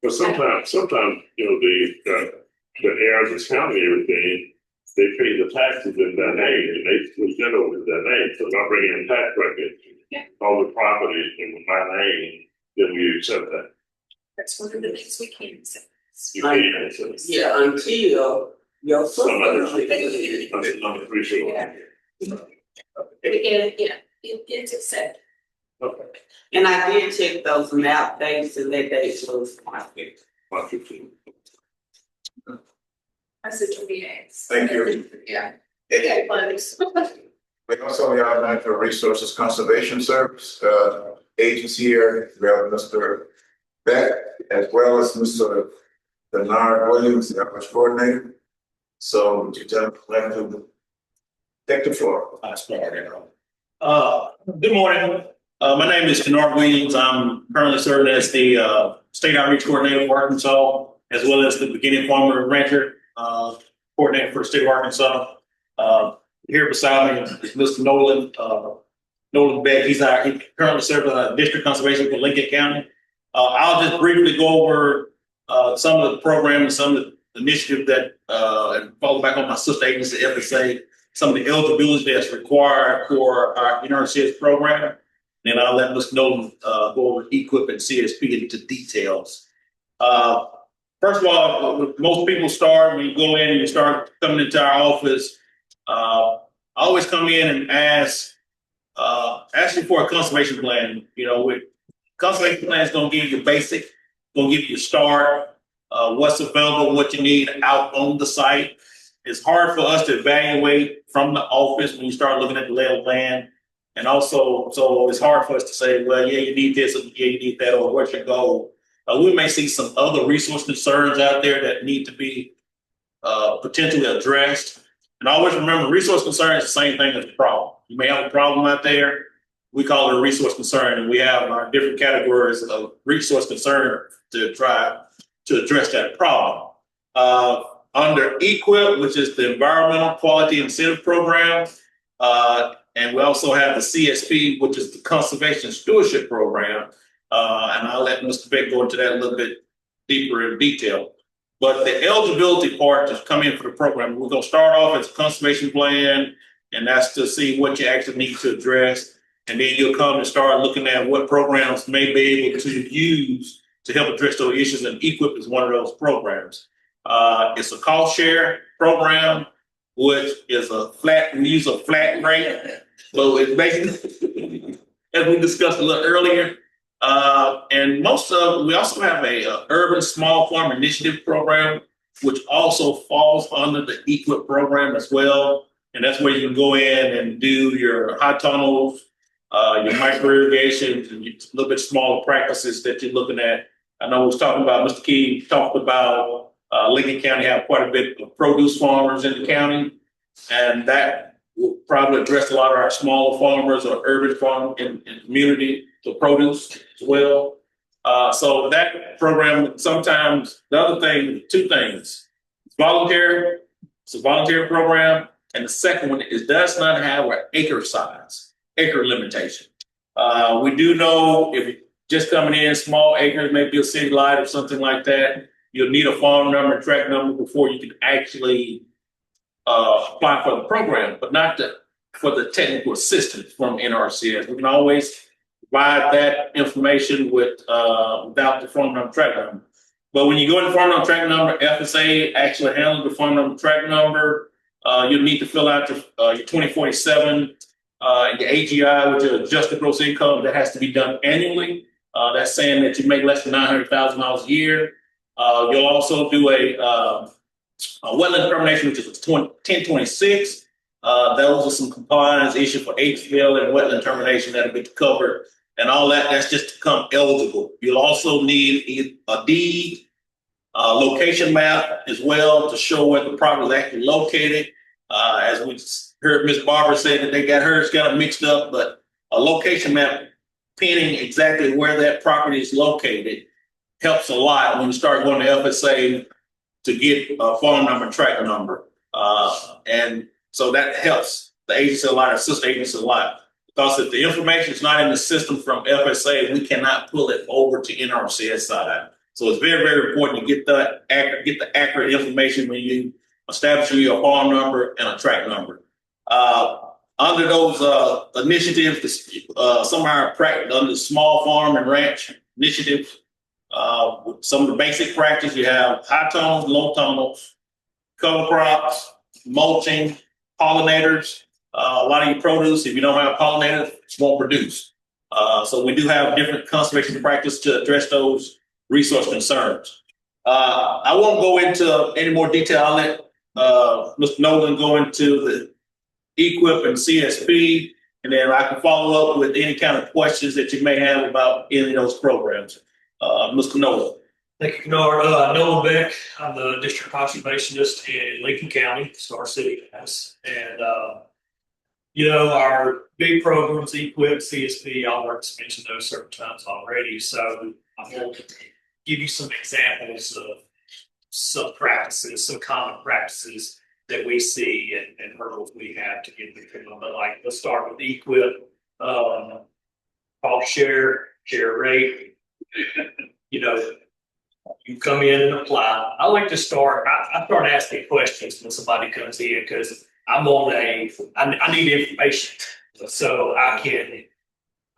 But sometimes, the heirs of county everything, they pay the taxes in their name, and they switch that over to their name. So if I bring in tax records, all the property in my name, then we accept that. That's one of the things we can say. You can, so. Yeah, until your Number sister. 3, sure. Yeah. It's accepted. Okay. And I did check those map dates, and that date was 5/15. I said 28. Thank you. Yeah. Okay, close. We also have Natural Resources Conservation Service, agency here. We have Mr. Beck, as well as Mr. Bernard Williams, the outreach coordinator. So would you like to take the floor? Good morning. My name is Bernard Williams. I'm currently serving as the state outreach coordinator for Arkansas, as well as the beginning farmer and rancher coordinator for the state of Arkansas. Here beside me is Mr. Nolan Beck. He currently serves as district conservation for Lincoln County. I'll just briefly go over some of the programs, some of the initiatives that, and follow back on my sister agency, FSA, some of the eligibility that's required for our NRCS program. And I'll let Mr. Nolan go over EQIP and CSP into details. First of all, most people start, when you go in and you start coming into our office, I always come in and ask you for a conservation plan. You know, with conservation plan is going to give you basic, going to give you a start, what's available, what you need out on the site. It's hard for us to evaluate from the office when you start looking at the lay of the land. And also, so it's hard for us to say, well, yeah, you need this, or yeah, you need that, or what's your goal? We may see some other resource concerns out there that need to be potentially addressed. And always remember, resource concern is the same thing as a problem. You may have a problem out there. We call it a resource concern, and we have our different categories of resource concern to try to address that problem. Under EQIP, which is the Environmental Quality Incentive Program, and we also have the CSP, which is the Conservation Stewardship Program. And I'll let Mr. Beck go into that a little bit deeper in detail. But the eligibility part to come in for the program, we're going to start off as a conservation plan, and that's to see what you actually need to address. And then you'll come and start looking at what programs may be able to use to help address those issues. And EQIP is one of those programs. It's a cost share program, which is we use a flat rate. So it's basically, as we discussed a little earlier, and we also have a urban small farm initiative program, which also falls under the EQIP program as well. And that's where you can go in and do your high tunnels, your micro irrigations, and a little bit smaller practices that you're looking at. I know we was talking about, Mr. Key talked about Lincoln County have quite a bit of produce farmers in the county, and that will probably address a lot of our smaller farmers or urban farm in community to produce as well. So that program, sometimes the other thing, two things, it's voluntary, it's a volunteer program. And the second one is does not have an acre limitation. We do know if you're just coming in small acres, maybe a city light or something like that, you'll need a farm number, track number before you can actually apply for the program, but not for the technical assistance from NRCS. We can always provide that information without the farm number, track number. But when you go in the farm number, track number, FSA actually handles the farm number, track number. You'll need to fill out your 2047, your AGI, which is adjusted gross income. That has to be done annually. That's saying that you make less than $900,000 a year. You'll also do a wetland determination, which is 1026. Those are some compliance issues for HPL and wetland determination that'll be covered, and all that. That's just to become eligible. You'll also need a deed, location map as well to show where the property is actually located. As we heard Ms. Barber say that they got hers kind of mixed up, but a location map pinning exactly where that property is located helps a lot when you start going to FSA to get a farm number and track number. And so that helps the agency a lot, our sister agency a lot. Because if the information is not in the system from FSA, we cannot pull it over to NRCS side. So it's very, very important to get the accurate information when you establishing your farm number and a track number. Under those initiatives, some of our under the small farm and ranch initiative, some of the basic practice, you have high tunnels, low tunnels, cover crops, mulching, pollinators. A lot of your produce, if you don't have pollinators, it won't produce. So we do have different conservation practices to address those resource concerns. I won't go into any more detail. I'll let Mr. Nolan going to the equip and CSP, and then I can follow up with any kind of questions that you may have about any of those programs. Mr. Nolan. Thank you, Kennard. Nolan Beck, I'm the district conservationist in Lincoln County, Star City, Mass. And, our big programs, equip, CSP, y'all already mentioned those certain times already. So I'm going to give you some examples of some practices, some common practices that we see and hurdles we have to get through them. But like, let's start with equip, cost share rate. You come in and apply. I like to start, I start asking questions when somebody comes in because I need information. So I'm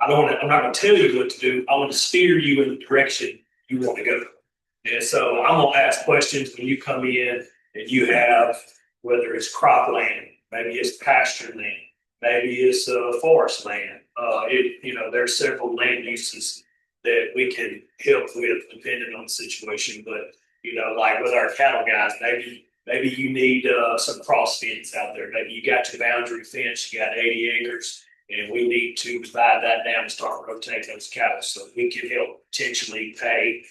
not going to tell you what to do. I want to steer you in the direction you want to go. And so I'm going to ask questions when you come in and you have, whether it's cropland, maybe it's pasture land, maybe it's forest land. There's several land uses that we can help with depending on the situation. But, like with our cattle guys, maybe you need some cross fence out there. Maybe you got your boundary fence, you got 80 acres, and we need to divide that down and start rotating those cattle. So we can help potentially pay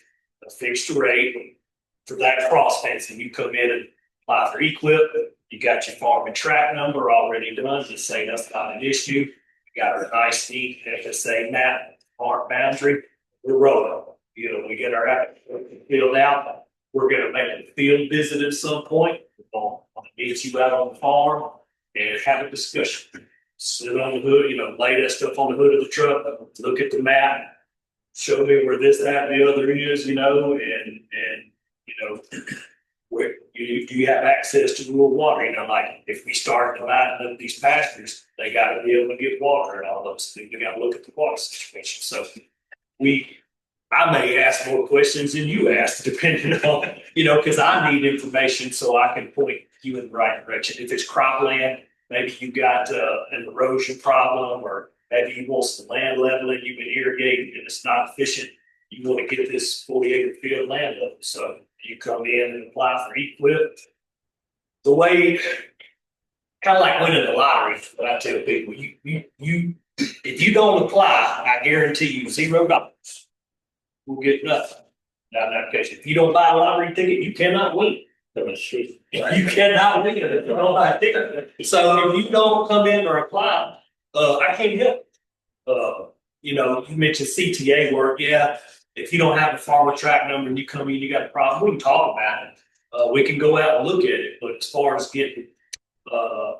a fixed rate for that cross fence. And you come in and apply for equip. You got your farm and track number already done to say that's not an issue. You got our nice neat FSA map, farm boundary. We're rolling. We get our application filled out. We're going to make a field visit at some point. We're going to meet you out on the farm and have a discussion. Sit on the hood, lay that stuff on the hood of the truck, look at the map, show me where this, that, and the other is, where you have access to rural water. Like if we start dividing up these pastures, they got to be able to get water and all those things. You got to look at the water situation. So I may ask more questions than you ask, depending on, because I need information so I can point you in the right direction. If it's cropland, maybe you got an erosion problem, or maybe you want some land leveling, you've been irrigating and it's not efficient. You want to get this 40-acre field land level. So you come in and apply for equip. The way, kind of like winning the lottery, what I tell people, if you don't apply, I guarantee you $0. We'll get nothing. Now, in that case, if you don't buy a lottery ticket, you cannot win. You cannot win if you don't buy a ticket. So if you don't come in or apply, I can't help. You mentioned CTA work. Yeah, if you don't have a farmer track number and you come in, you got a problem, we can talk about it. We can go out and look at it. But as far as getting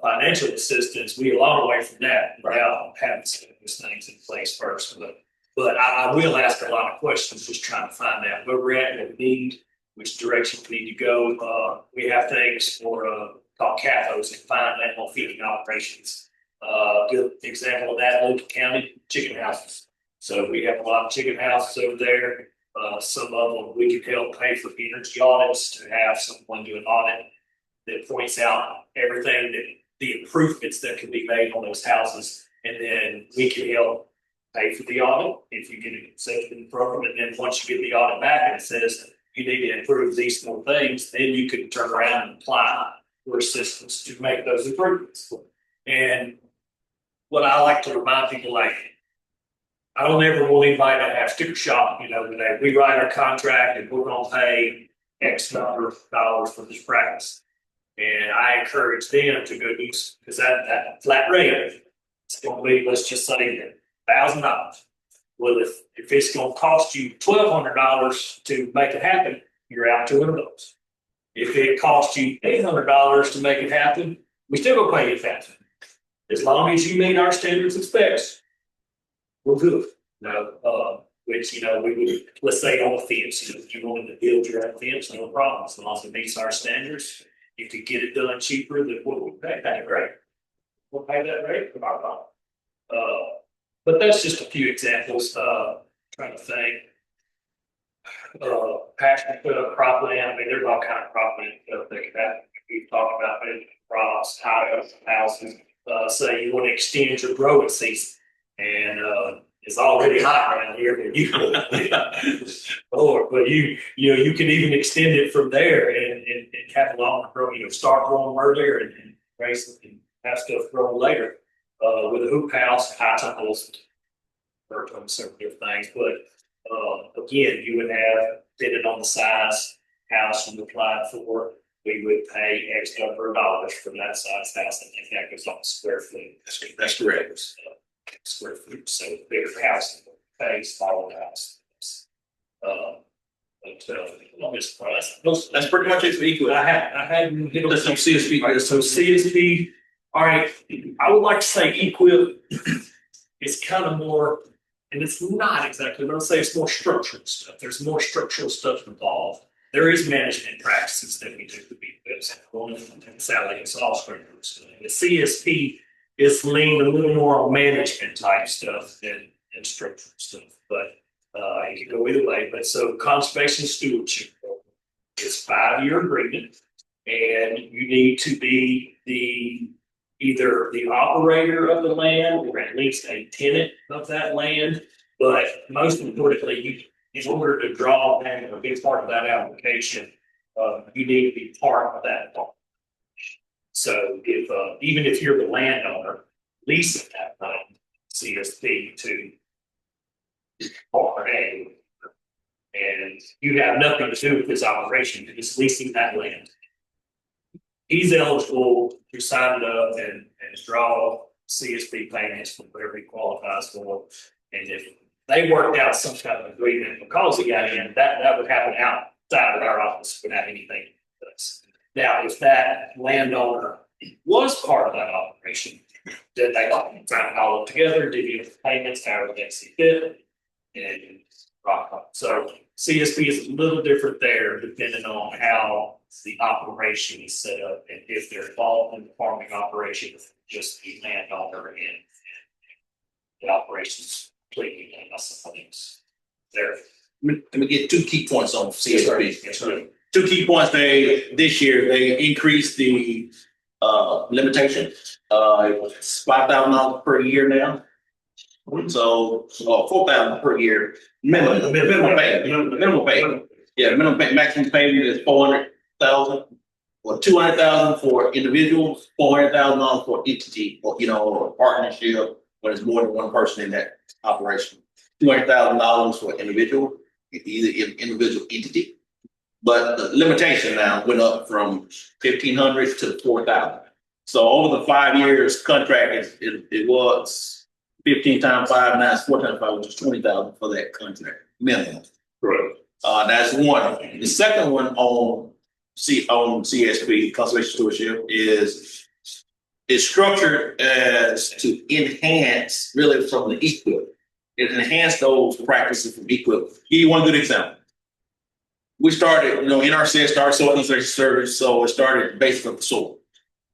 financial assistance, we're a long way from that without having some of those things in place first. But I will ask a lot of questions, just trying to find out where we're at, what we need, which direction we need to go. We have things for called CAFOs, Confined Animal Feeding Operations. Good example of that, Lincoln County, chicken houses. So we have a lot of chicken houses over there. Some of them we can help pay for energy audits, to have someone do an audit that points out everything that the improvements that can be made on those houses, and then we can help pay for the audit if you get accepted in the program. And then once you get the audit back and it says you need to improve these 4 things, then you can turn around and apply for assistance to make those improvements. And what I like to remind people, I don't ever want anybody to have sticker shock. That we write our contract and we're going to pay X number of dollars for this practice. And I encourage them to go do, because that flat rate, it's going to be, let's just say, $1,000. Well, if it's going to cost you $1,200 to make it happen, you're out $200. If it costs you $800 to make it happen, we still gonna pay you that. As long as you meet our standards and specs, we're good. Which we would, let's say on a fence, if you wanted to build your own fence, no problem. As long as it meets our standards, you could get it done cheaper than what we pay. That's great. We'll pay that rate for our problem. But that's just a few examples. Trying to think. Pasture put up cropland. There's all kind of cropland stuff that we've talked about. Crops, houses. Say you want to extend your growing season, and it's already hot around here, but you, but you can even extend it from there and have long grow, start growing earlier and raise it and have stuff grow later. With a hoop house, high tunnels, worked on several different things, but again, you would have, depending on the size house you applied for, we would pay X number of dollars for that size house. I think that goes on square foot. That's correct. Square foot, so bigger house, pay smaller house. I'm just surprised. That's pretty much it for equal. I had. That's some CSP. All right, so CSP, all right, I would like to say equip is kind of more, and it's not exactly, but I'll say it's more structural stuff. There's more structural stuff involved. There is management practices that we do to be good. Sally is all structural stuff. The CSP is leaned a little more on management type stuff than structural stuff, but it can go either way. But so conservation stewardship is 5-year agreement, and you need to be either the operator of the land or at least a tenant of that land. But most importantly, in order to draw and a big part of that application, you need to be part of that part. So if even if you're the landowner leasing that land, CSP to RA, and you have nothing to do with this operation, you're just leasing that land. He's eligible to sign it up and draw CSP payments for whatever he qualifies for. And if they worked out some kind of agreement because he got in, that would happen outside of our office without anything to us. Now, if that landowner was part of that operation, then they sign it all up together, divvy up the payments, however they see fit, and rock on. So CSP is a little different there, depending on how the operation is set up and if they're involved in the farming operation, just the landowner and the operations completely and nothing else. There. Let me get 2 key points on CSP. Yes, sir. 2 key points. This year they increased the limitation. It's $5,000 per year now. So $4,000 per year. Minimum pay. Yeah, minimum pay, maximum payment is $400,000 or $200,000 for individuals, $400,000 for entity or partnership when it's more than one person in that operation. $200,000 for individual, either individual entity. But the limitation now went up from 1,500 to 4,000. So over the 5 years contract, it was 15 times 5, now it's 4 times 5, which is 20,000 for that contract minimum. Right. That's one. The second one on CSP, conservation stewardship, is structured as to enhance really from the equip. It enhanced those practices from equip. Give you one good example. We started, NRCS started soil conservation service, so it started based on the soil.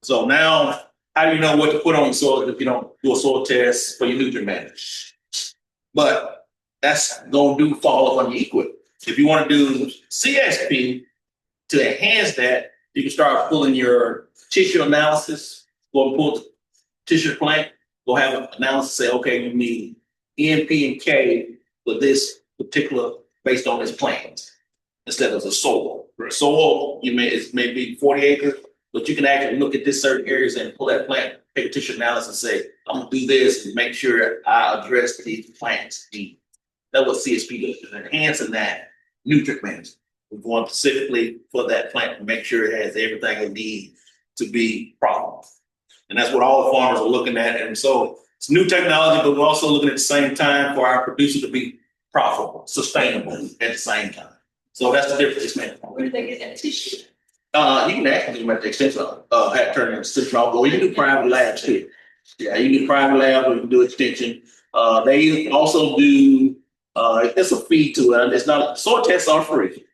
So now, how do you know what to put on the soil if you don't do a soil test for your nutrient management? But that's going to fall up on your equip. If you want to do CSP to enhance that, you can start pulling your tissue analysis, go and pull the tissue plant, go have an analysis, say, okay, you need N, P, and K for this particular, based on this plant, instead of the soil. Right. Soil, it may be 40 acres, but you can actually look at this certain areas and pull that plant, take a tissue analysis and say, I'm going to do this and make sure I address these plants' needs. That's what CSP does, is enhancing that nutrient management. We're going specifically for that plant to make sure it has everything it needs to be profitable. And that's what all the farmers are looking at. And so it's new technology, but we're also looking at the same time for our producers to be profitable, sustainable at the same time. So that's the difference, man. Where do they get that tissue? You can actually do the extension have turn extension off, or you can do private labs too. Yeah, you can do private labs or you can do extension. They also do it's a fee to it. It's not soil tests are free,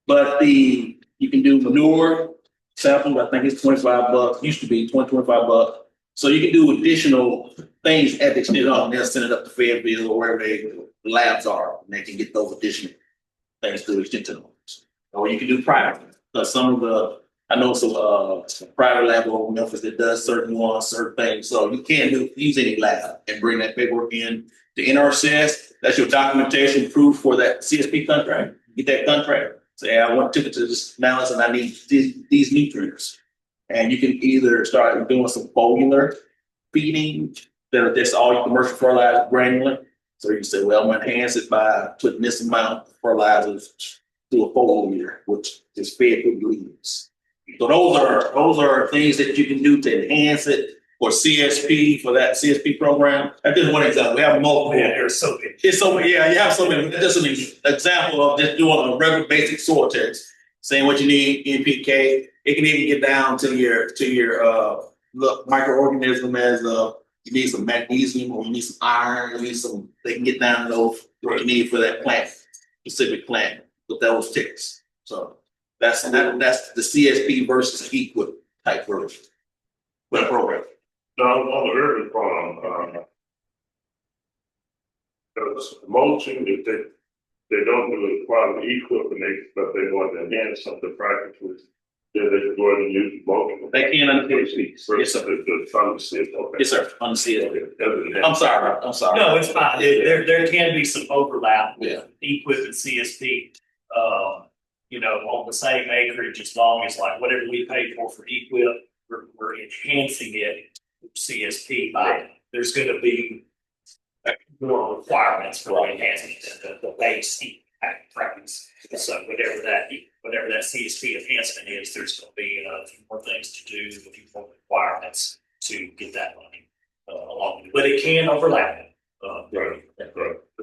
but you can do manure samples. I think it's $25. Used to be $25. So you can do additional things at the extension and they'll send it up to Fayetteville or wherever the labs are, and they can get those additional things to the extension. Or you can do private. Because some of I know some private lab over Memphis that does certain things. So you can't use any lab and bring that paperwork in. the NRCS, that's your documentation proof for that CSP contract. Get that contract. Say, I want to this balance and I need these nutrients. And you can either start doing some foliar feeding, that's all your commercial fertilizer granular. So you say, well, I'm gonna enhance it by putting this amount of fertilizers through a foliar, which is fed through the leaves. So those are things that you can do to enhance it for CSP, for that CSP program. That's just one example. We have multiple. Yeah, there's so many. It's so many, yeah, you have so many. That's just an example of just doing a regular basic soil test, saying what you need, NPK. It can even get down to your microorganism as you need some magnesium or you need some iron, you need some, they can get down to those what you need for that plant, specific plant with those ticks. So that's the CSP versus equip type version. Well, program. Now, on the urban farm, there's mulching, if they don't do it quality equipment, but they want to enhance some of the practices, then they can go ahead and use mulching. They can under CSP. Yes, sir. Yes, sir. Under CSP. I'm sorry. No, it's fine. There can be some overlap Yeah. with equip and CSP. On the same acreage, as long as like whatever we pay for equip, we're enhancing it with CSP by there's going to be more requirements for enhancing the base practice. So whatever that CSP enhancement is, there's going to be a few more things to do, a few more requirements to get that money along. But it can overlap. Right.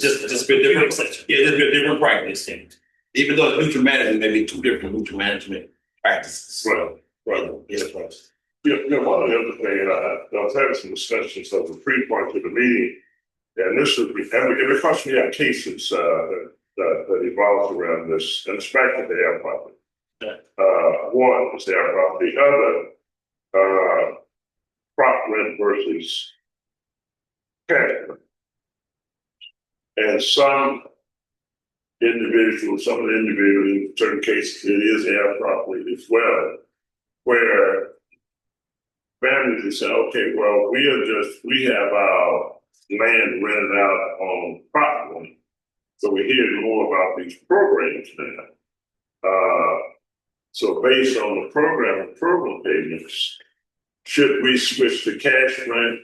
Just be a different exception. Yeah, there's a different practice. Even though nutrient management may be two different nutrient management practices. Right. Yes, One of the other things, I was having some discussions of the pre-point to the meeting, and this is, because we have cases that evolves around this, and it's back to the air property. One is the air property, the other, crop rent versus cash rent. And some of the individuals, in certain cases, it is air property as well, where families will say, okay, well, we have our land rented out on property. So we're hearing more about these programs now. So based on the program payments, should we switch to cash rent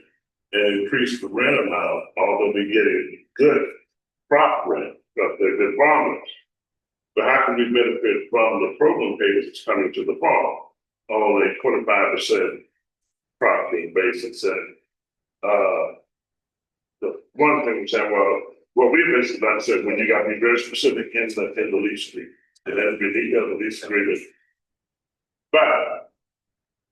and increase the rent amount, although we're getting good crop rent, because they're good farmers? But how can we benefit from the program payments coming to the farm? Only 25% crop being based and said. The one thing we said, well, we basically like I said, when you got to be very specific in the lease agreement, it has to be the lease agreement. But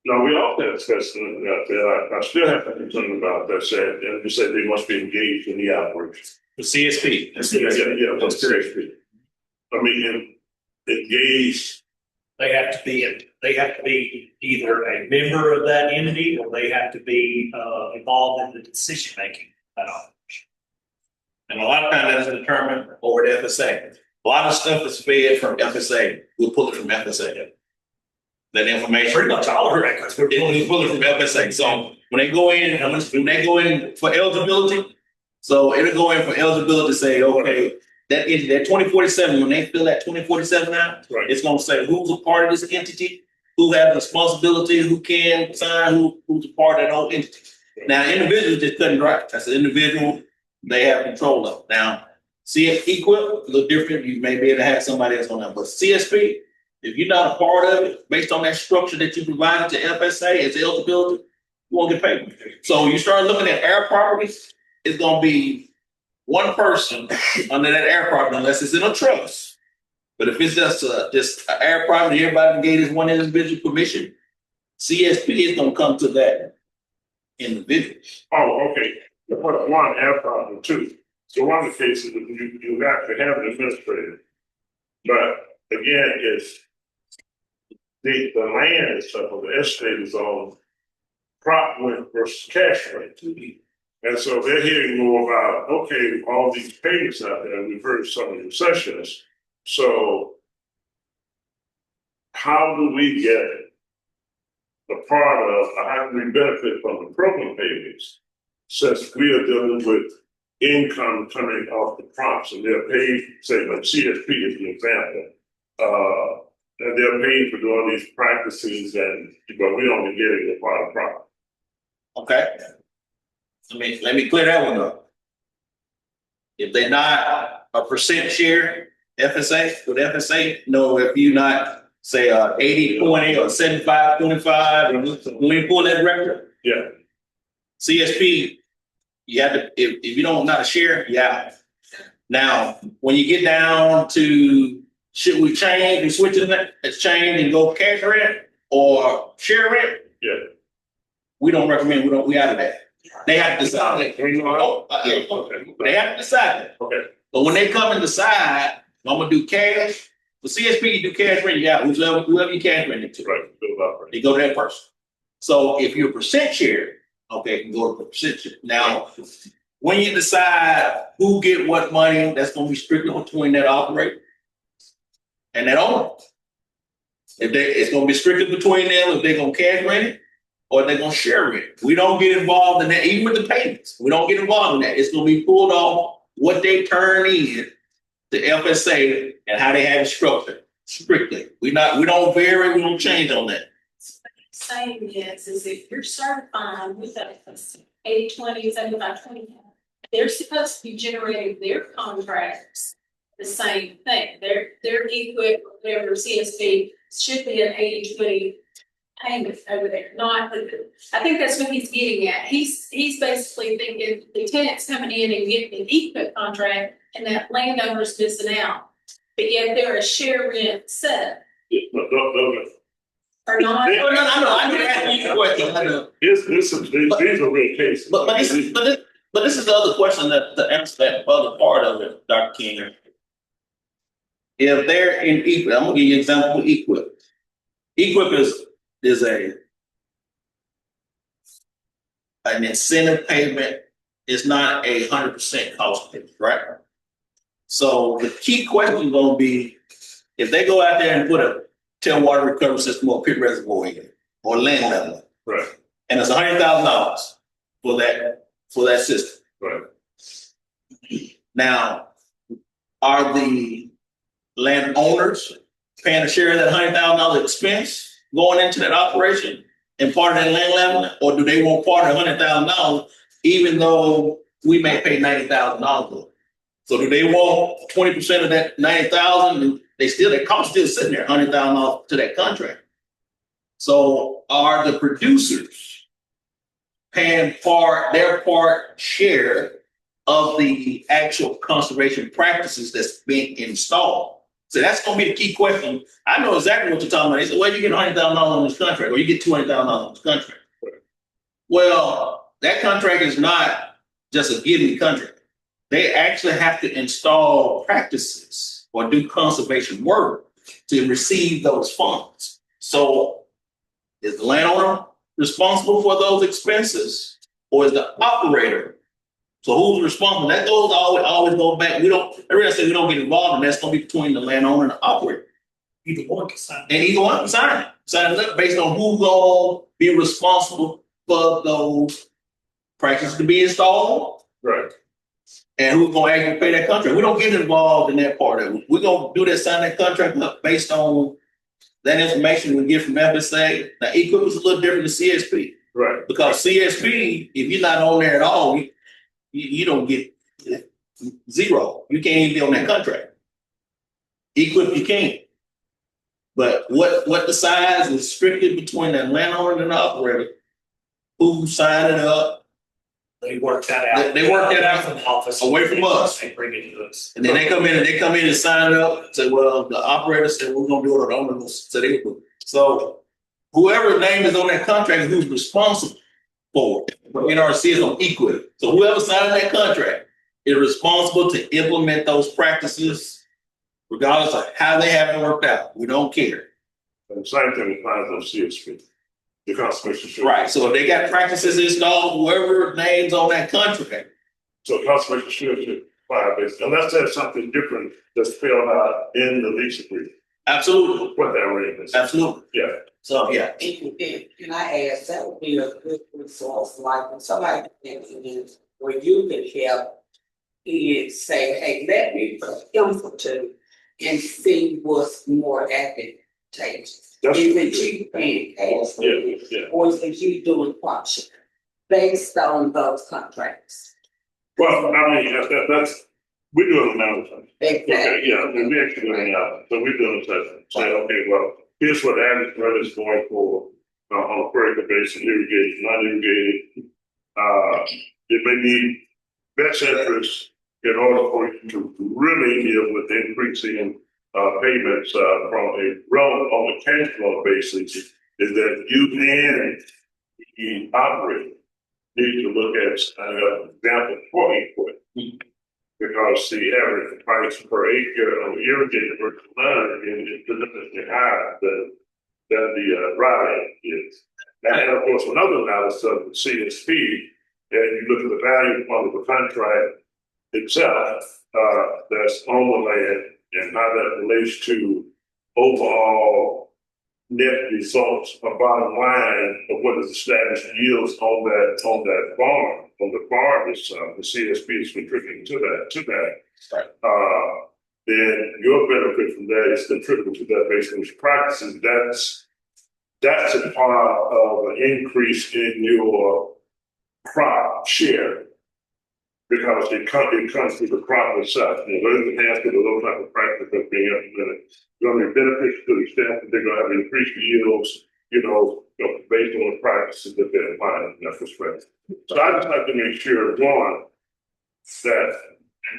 no, we also discussed that I still have to concern about that. Said, and you said they must be engaged in the operation. The CSP. That's CSP. I mean, engaged. They have to be either a member of that entity or they have to be involved in the decision making at all. And a lot of times that's determined over the FSA. A lot of stuff is fed from FSA. We'll pull it from FSA. That information. Pretty much all the records. We pull it from FSA. So when they go in for eligibility, so it'll go in for eligibility to say, okay, that 2047, when they fill that 2047 out, Right. It's gonna say who's a part of this entity, who has responsibility, who can sign, who's a part of that whole entity. Now, individuals just couldn't write. That's an individual, they have control of. Now, CSP equip, a little different. You may be able to have somebody else on that. But CSP, if you're not a part of it, based on that structure that you provided to FSA as eligibility, you won't get paid. So you start looking at air properties, it's gonna be one person under that air property, unless it's in a trust. But if it's just an air property, everybody gave this one individual permission, CSP is gonna come to that individual. Oh, okay. You put one air problem too. So one of the cases you actually have an administrator. But again, it's the land is stuff, the estate is on crop rent versus cash rent. And so they're hearing more about, okay, all these payments out there, and we've heard some of the sessions. So how do we get the part of how do we benefit from the program payments since we are dealing with income coming off the prompts, and they're paid, say, like CSP is an example. And they're paid for doing these practices, but we don't get it as part of the prompt. Okay. Let me clear that one up. If they're not a percent share FSA with FSA, no, if you not say 80-20 or 75-25, when we pull that record, Yeah, CSP, you have to, if you don't not a share, yeah. Now, when you get down to should we change and switch it, exchange and go cash rent or share rent? yeah. We don't recommend, we out of that. They have to decide. Okay. They have to decide that. Okay. But when they come and decide, I'm gonna do cash. For CSP, you do cash rent, yeah, whoever you cash rent it to. Right. They go to that person. So if you're a percent share, okay, you can go to the percent share. Now, when you decide who get what money, that's gonna be strictly between that operator and that owner. It's gonna be strictly between them if they're gonna cash rent it or they're gonna share it. We don't get involved in that, even with the payments. We don't get involved in that. It's gonna be pulled off what they turn in to FSA and how they have it structured. Strictly. We don't vary, we don't change on that. Saying is if you're certified with that 80-20, 75-20, they're supposed to be generating their contracts the same thing. Their equip, whatever CSP should be an 80-20 payment over there. Not, I think that's what he's getting at. He's basically thinking the tenant's coming in and getting an equip contract and that landowner's missing out. But yet they're a share rent set. Or not. No, I didn't ask you a question. I know. These are real cases. But this is the other question that to answer that other part of it, Dr. King. If they're in equip, I'm gonna give you an example of equip. Equip is an incentive payment. It's not 100% cost payment, right? So the key question is gonna be if they go out there and put a tailwater recovery system or pit reservoir in or land level, Right. and it's $100,000 for that system. Right. Now, are the landowners paying a share of that $100,000 expense going into that operation and part of that land level, or do they want part of $100,000 even though we may pay $90,000? So do they want 20% of that 90,000? Their cost still sitting there, $100,000 to that contract. So are the producers paying their part share of the actual conservation practices that's being installed? So that's going to be the key question. I know exactly what you're talking about. They said, well, you get $100,000 on this contract, or you get $200,000 on this contract. Well, that contract is not just a given contract. They actually have to install practices or do conservation work to receive those funds. So is the landowner responsible for those expenses, or is the operator? So who's responsible? That goes always go back. Everybody say we don't get involved, and that's gonna be between the landowner and the operator. Either one can sign. And either one can sign it. Sign it up based on who's gonna be responsible for those practices to be installed. Right. And who's gonna actually pay that contract. We don't get involved in that part of it. We're gonna do that, sign that contract up based on that information we get from FSA. Now, equip is a little different than CSP. Right. Because CSP, if you're not on there at all, you don't get zero. You can't even be on that contract. Equip, you can't. But what decides is strictly between the landowner and the operator. Who signed it up? They work that out. They work that out from the office. away from us. They bring it to us. And then they come in and sign it up and say, well, the operator said we're gonna do it, or the owner said they would. So whoever's name is on that contract, who's responsible for it. NRC is on equip. So whoever signed that contract is responsible to implement those practices, regardless of how they have it worked out. We don't care. And the same thing applies on CSP. The conservation. Right. So if they got practices installed, whoever names on that contract. So conservation should apply basically, unless there's something different that's spelled out in the lease agreement. Absolutely. What that rate is. Absolutely. Yeah. So yeah. Can I ask, that would be a good resource, like when somebody thinks where you could help is say, hey, let me put him for two and see what's more advantageous. That's- Is it you paying cash for it, Yeah. or is it you doing function based on those contracts? Well, I mean, that's, we're doing analysis. Exactly. Okay, yeah, and we actually doing analysis, so we're doing assessment, say, okay, well, here's what average rate is going for, on a per acre basis, irrigated, non-irrigated. It may be best interest in order for you to really deal with increasing, payments, from a road on a cash flow basis, is that you and the operator need to look at, example for input. Because the average price per acre on irrigated versus non-irrigated is significantly higher than the dry is. And of course, another analysis of the CSP, and you look at the value of the contract itself, that's on the land and how that relates to overall net results or bottom line of what is established yields on that farm. On the farm itself, the CSP is contributing to that. Right. Then your benefit from that is contributing to that based on those practices. That's a part of an increase in your crop share. Because it comes through the crop itself. You know, those enhanced with a little type of practice that's being implemented. It's going to be beneficial to the extent that they're going to have increased yields, based on the practices that they're applying in that respect. So I just like to make sure, one, that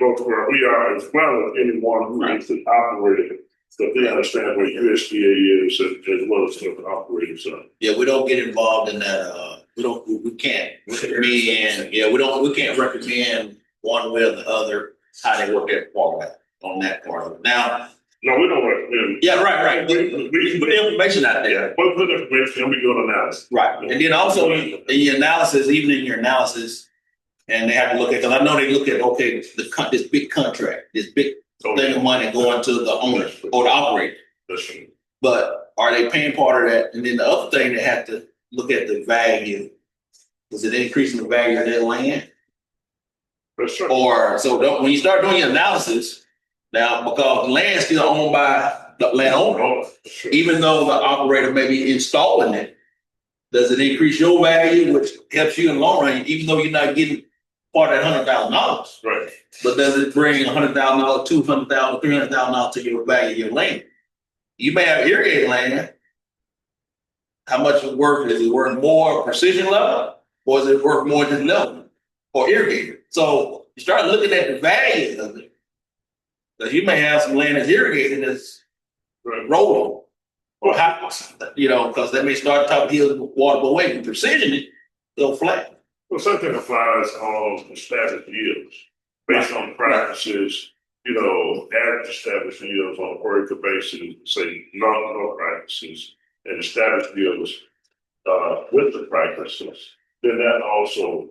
both where we are as well as anyone who is an operator, that they understand what USDA is as well as the operators are. Yeah, we don't get involved in that, we can't recommend, we can't recommend one way or the other how they work that part on that part of it. Now. No, we don't recommend. Yeah, right. We put the information out there. Yeah, put the information and we do an analysis. Right. And then also in your analysis, even in your analysis, and they have to look at, because I know they look at, okay, this big contract, this big thing of money going to the owner or the operator. That's true. But are they paying part of that? And then the other thing, they have to look at the value. Is it increasing the value of their land? That's true. Or, when you start doing your analysis, now, because the land is still owned by the landowner, even though the operator may be installing it, does it increase your value, which helps you in the long run, even though you're not getting part of that $100,000? Right. But does it bring $100,000, $200,000, $300,000 to your value of your land? You may have irrigated land. How much is it worth? Is it worth more precision level, or is it worth more than level or irrigated? So you start looking at the value of it. Because you may have some land that's irrigated that's rolling or house, because they may start top of hills with water away. With precision, it go flat. Well, something applies on established yields based on practices, average established yields on a per acre basis, say no practices, and established yields with the practices. Then that also,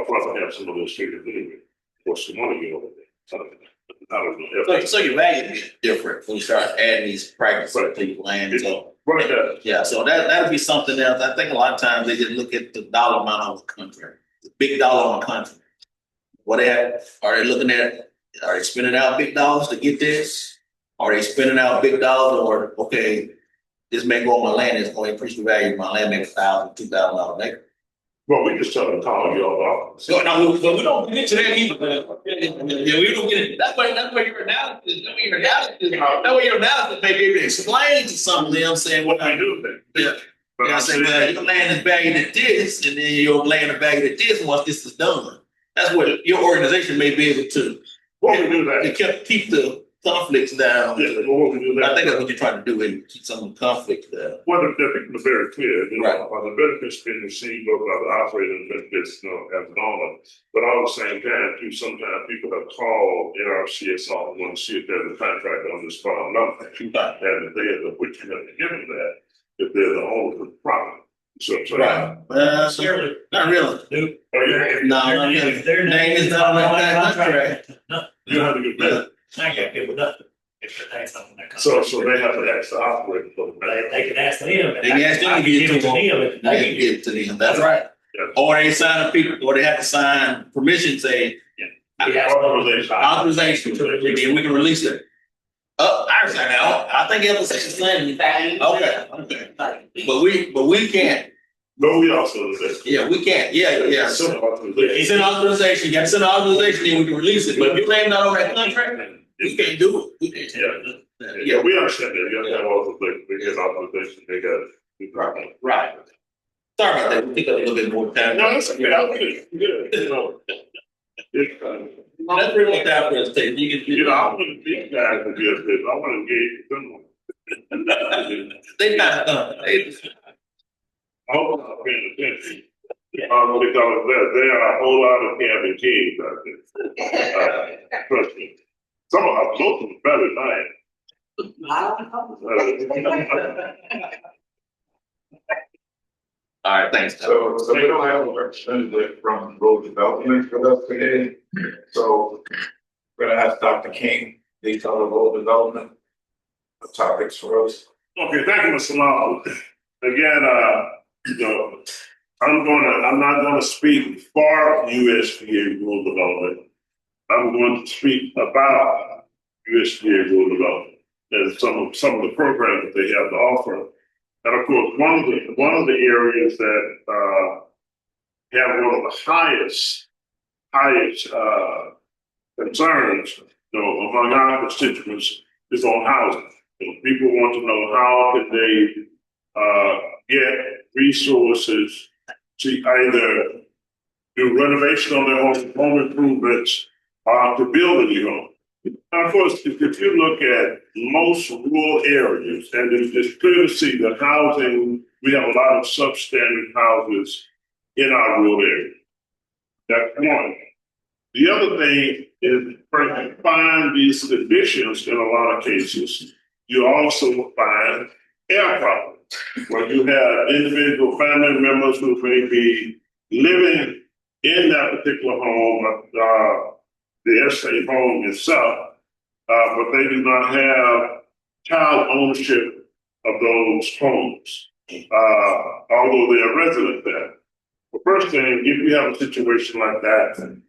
probably have some of those figures anyway. What's the money over there? So your value is different when you start adding these practices to your land. So yeah, so that'll be something else. I think a lot of times they just look at the dollar amount on the contract, the big dollar on the contract. What are they looking at? Are they spending out big dollars to get this? Are they spending out big dollars, or okay, this may go on my land, it's going to increase the value of my land, maybe $1,000, $2,000 an acre. Well, we just tell them call you all off. So no, we don't get into that either. Yeah, we don't get it. That's why your analysis. That way your analysis may be able to explain to some of them saying what I do. Yeah. But I say, well, your land is valued at this, and then your land is valued at this once this is done. That's what your organization may be able to. What we do that? To keep the conflicts down. Yeah, what we do that? I think that's what you're trying to do, and keep some of the conflicts down. Well, the people are very clear. Right. The benefits being received both by the operator and benefits, as an owner. But all the same time, too, sometimes people have called NRCS office want to see if there's a contract on this farm. No, and if they have, which you have to give them that if they're the owner of the property. So, right. Not really. No, not really. Their name is not on that contract. You have to get that. I can't give it nothing if their name's not on that contract. So they have to ask the operator for the money. They can ask them. They can ask them to give it to them. They can give it to them. That's right. Yeah. Or they sign a people, or they have to sign permission saying, Authorization. Authorization, and then we can release it. I understand now, I think it was saying, okay, but we can't, But we also say. yeah, we can't, yeah. Some So authorization. it's an authorization, you got to send an authorization, then we can release it, but if your name not on that contract, we can't do it. Yeah, we understand that, you have to have authorization, because authorization, they got. Right. Sorry about that, we took up a little bit more time. No, that's okay, I'm good, good, That's pretty much our presentation, you know, I want these guys to be a bit, I want to engage them. They not done, I hope I'm paying attention. Because there are a whole lot of camping kings out there. Trust me. Some of most of them better than I am. all right, thanks. So we don't have a representative from road development with us today. So we're gonna have Dr. King detail the road development topics for us. Okay, thank you, Mr. Long. Again, you know, I'm not gonna speak for USDA rural development. I'm going to speak about USDA rural development and some of the programs that they have to offer. And of course, one of the areas that have one of the highest concerns, you know, among our constituents is on housing. You know, people want to know how can they get resources to either do renovation on their home improvements, to build a new home. Now, of course, if you look at most rural areas, and it's clear to see that housing, we have a lot of substandard houses in our rural area. That's one. The other thing is, when you find these conditions in a lot of cases, you also find air problems, where you have individual family members who may be living in that particular home, the estate home itself, but they do not have child ownership of those homes, although they are resident there. The first thing, if you have a situation like that, and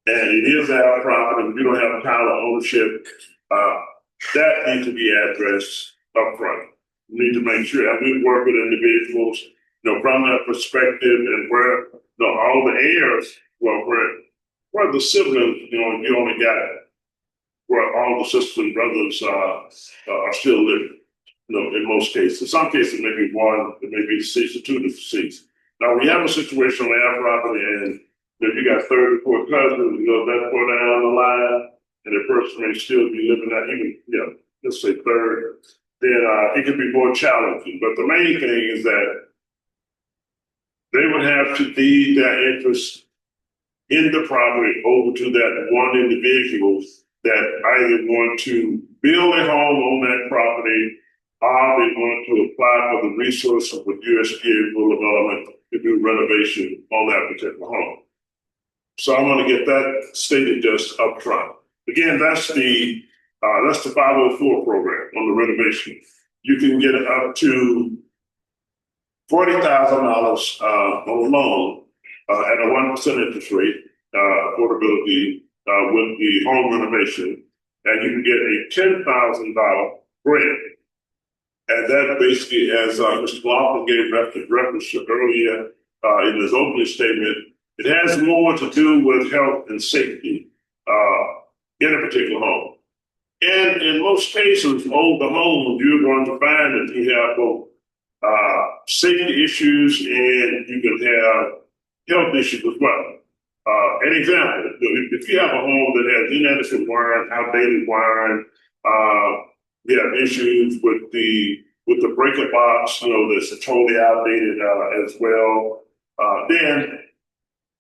it is our property, and you don't have child ownership, that needs to be addressed up front. We need to make sure, and we work with individuals, you know, from that perspective, and where, you know, all the heirs, well, where the siblings, you know, you only got where all the sisters and brothers are still living. You know, in most cases, some cases maybe one, it may be deceased or two deceased. Now we have a situation on our property, and if you got 34 cousins, you know, that far down the line, and the person may still be living that, even, you know, let's say third, then it can be more challenging. But the main thing is that they would have to deed their interest in the property over to that one individual that either want to build a home on that property, or they want to apply for the resources with USDA rural development to do renovation on that particular home. So I want to get that stated just up front. Again, that's the 504 program on the renovation. You can get up to $40,000 on a loan at a 1% interest rate, affordability with the home renovation, and you can get a $10,000 grant. And that basically, as Mr. Lawson gave reference to earlier in his opening statement, it has more to do with health and safety in a particular home. And in most cases, older homes, you're going to find that you have both safety issues and you can have health issues as well. An example, if you have a home that has inadequate wiring, outdated wiring, we have issues with the breaker box, you know, that's totally outdated as well. Then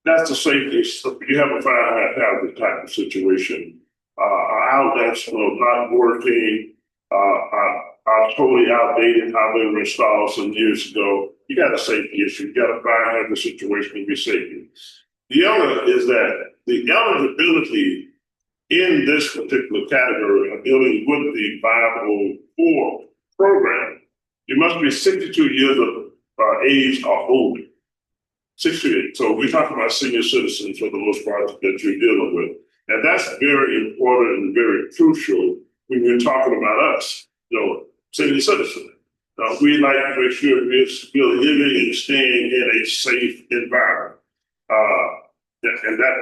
that's the safety issue. You have a fire hazard type of situation. Outlets, you know, not working, are totally outdated how they were installed some years ago. You got a safety issue. You got a fire hazard situation to be safety. The other is that the eligibility in this particular category of dealing with the 504 program, you must be 62 years of age or older. 68. So we're talking about senior citizens for the most part that you're dealing with. And that's very important and very crucial when you're talking about us, senior citizens. We like to make sure we're living and staying in a safe environment. And that,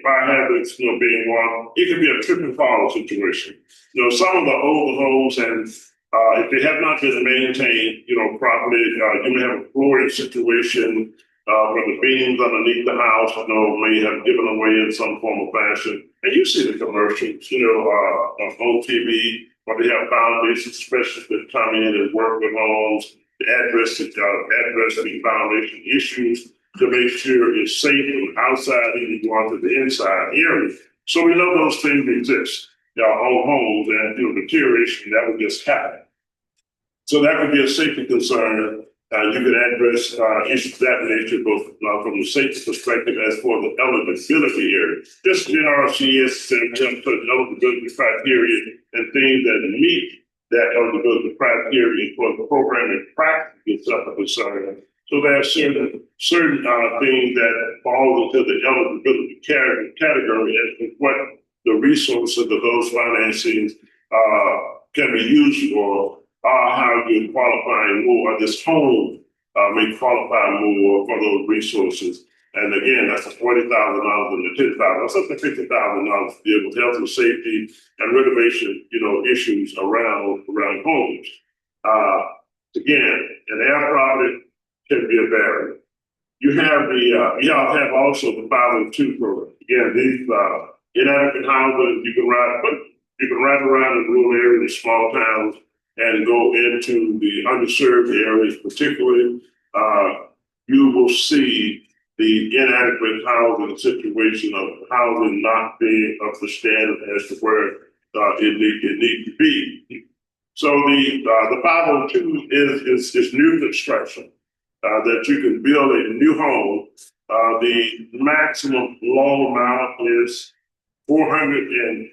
fire hazards, being one, it could be a trip and fall situation. Some of the older homes and if they have not been maintained, properly, you may have a flooring situation where the beams underneath the house, may have given away in some form or fashion. And you see the commercials, on TV, where they have foundation specialists that come in and work with homes to address the foundation issues to make sure it's safe from outside even going to the inside area. So we know those things exist. On homes and deterioration that would just happen. So that would be a safety concern. You could address issues of that nature, both from the safety perspective as for the eligibility area. Just NRCS in terms of eligibility criteria and things that meet that eligibility criteria for the program and practice itself a concern. So there are certain things that fall into the eligibility category as to what the resources of those financings can be used for, how you're qualifying more, or this home may qualify more for those resources. And again, that's the $40,000 and the $10,000. That's up to $50,000 to deal with health and safety and renovation, issues around homes. Again, an air product can be a barrier. You have y'all have also the 502 program. Again, these inadequate housing, you can ride around in rural areas, in small towns, and go into the underserved areas, particularly. You will see the inadequate housing situation of housing not being up to standard as to where it needs to be. So the 502 is new construction. That you can build a new home. The maximum loan amount is $419,000.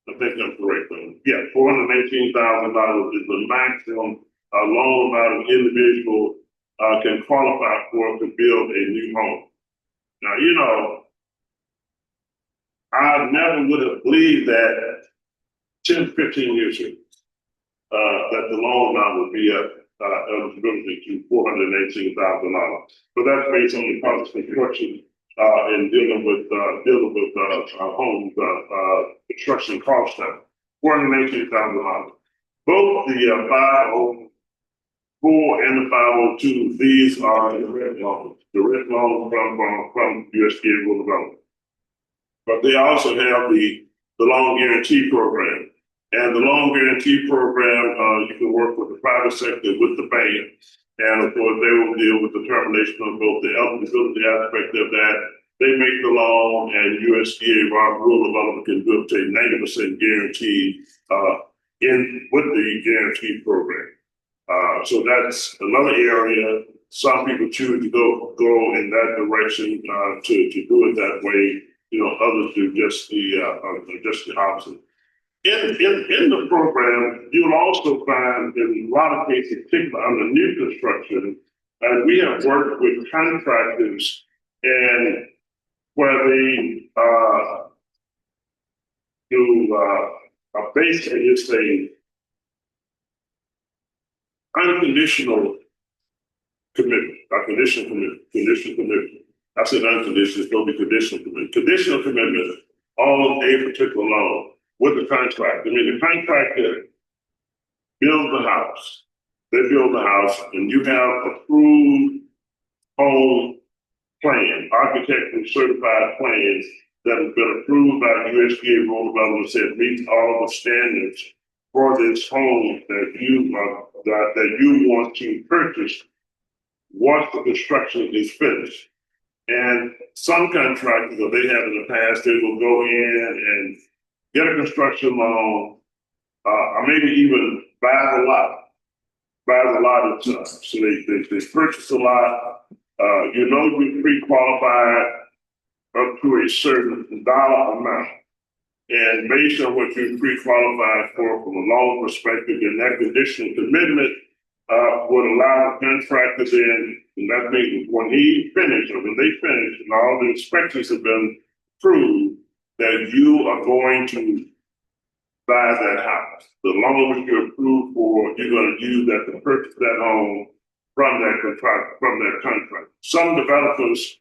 I think I'm correct. Yeah, $419,000 is the maximum loan amount an individual can qualify for to build a new home. Now, I never would have believed that 10, 15 years ago, that the loan amount would be up. Eligibility to $418,000, but that's based on the cost of construction and dealing with homes construction costs now. $418,000. Both the 504 and the 502, these are direct loans. Direct loans from USDA Rural Development, but they also have the loan guarantee program. And the loan guarantee program, you can work with the private sector, with the bank, and of course they will deal with the termination of both the eligibility aspect of that. They make the loan, and USDA Rural Development can do up to a 90% guarantee with the guarantee program. So that's another area. Some people choose to go in that direction to do it that way. Others do just the opposite. In the program, you'll also find in a lot of cases, particularly under new construction, we have worked with contractors and where they do basically it's a unconditional commitment, a conditional commitment. I said unconditional, it's going to be conditional commitment. Conditional commitment on a particular loan with the contractor. The contractor builds the house. They build the house, and you have approved home plan, architecturally certified plans that have been approved by USDA Rural Development that meets all the standards for this home that you want to purchase once the construction is finished. And some contractors, if they have in the past, they will go in and get a construction loan, or maybe even buy the lot itself. So they purchase a lot. You're pre-qualified up to a certain dollar amount. And based on what you're pre-qualified for from a loan perspective, and that conditional commitment would allow the contractors in, and that means when he finished, or when they finish, and all the inspections have been prove that you are going to buy that house. The loan which you approve for, you're gonna use that to purchase that home from that contract. Some developers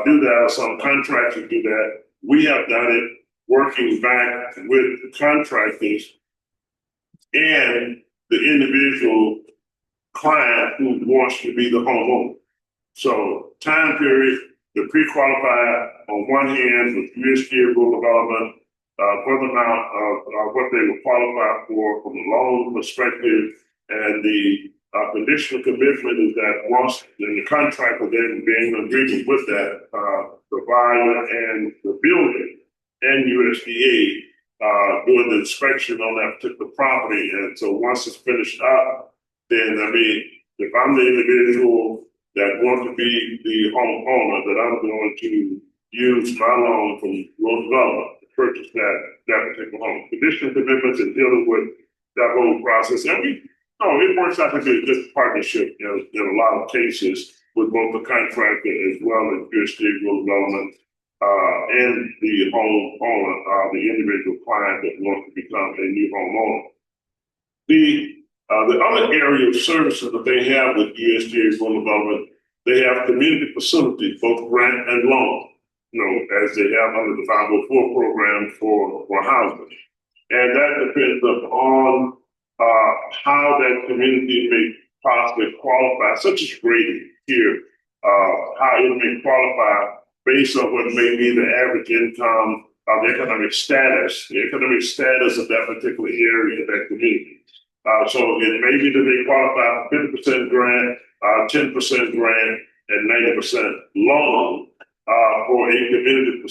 do that, or some contractors do that. We have done it working back with the contractors and the individual client who wants to be the homeowner. So time period, the pre-qualified on one hand with USDA rural development, for the amount of what they will qualify for from a loan perspective, and the conditional commitment is that once in the contract with them being in agreement with that, the buyer and the builder and USDA doing the inspection on that particular property. And so once it's finished up, then I mean, if I'm the individual that wants to be the homeowner, that I'm going to use my loan from rural development to purchase that particular home. Conditional commitments and dealing with that whole process. And it works out to be a good partnership, in a lot of cases with both the contractor as well as USDA rural development and the homeowner, the individual client that wants to become a new homeowner. The other area of services that they have with USDA rural development, they have community facilities, both grant and loan, as they have under the 504 program for housing. And that depends upon how that community may possibly qualify, such as Grady here, how it may qualify based on what may be the average income of the economic status of that particular area, that community. So it may be that they qualify for 50% grant, 10% grant, and 90% loan for a community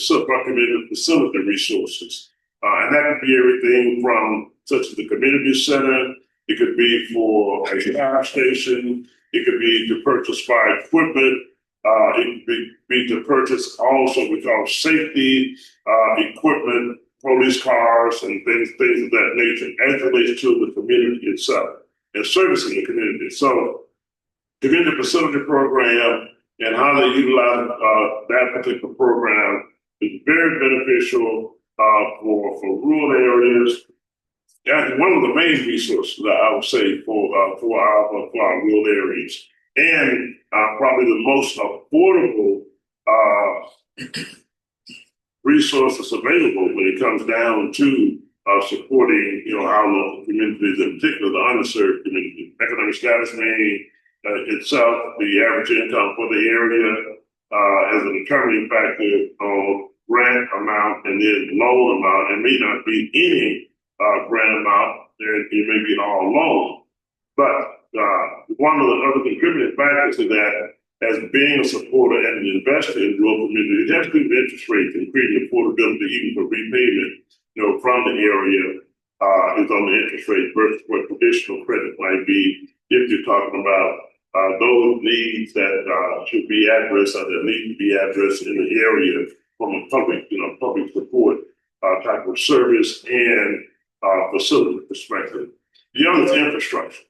facility resources. And that could be everything from such as the community center. It could be for a fire station. It could be to purchase fire equipment. It could be to purchase also we call safety equipment, police cars, and things of that nature as it relates to the community itself and servicing the community. So, community facility program and how they utilize that particular program is very beneficial for rural areas. And one of the main resources that I would say for our rural areas, and probably the most affordable resources available when it comes down to supporting our local communities, in particular the underserved community. Economic status may itself, the average income for the area as a determining factor on grant amount and then loan amount. It may not be any grant amount, it may be all loan. But one of the other contributing factors to that, as being a supporter and an investor in the local community, it has to do with interest rates and creating affordability even for repayment, from the area is on the interest rate versus what traditional credit might be if you're talking about those needs that should be addressed or that need to be addressed in the area from a public support type of service and facility perspective. The other is infrastructure.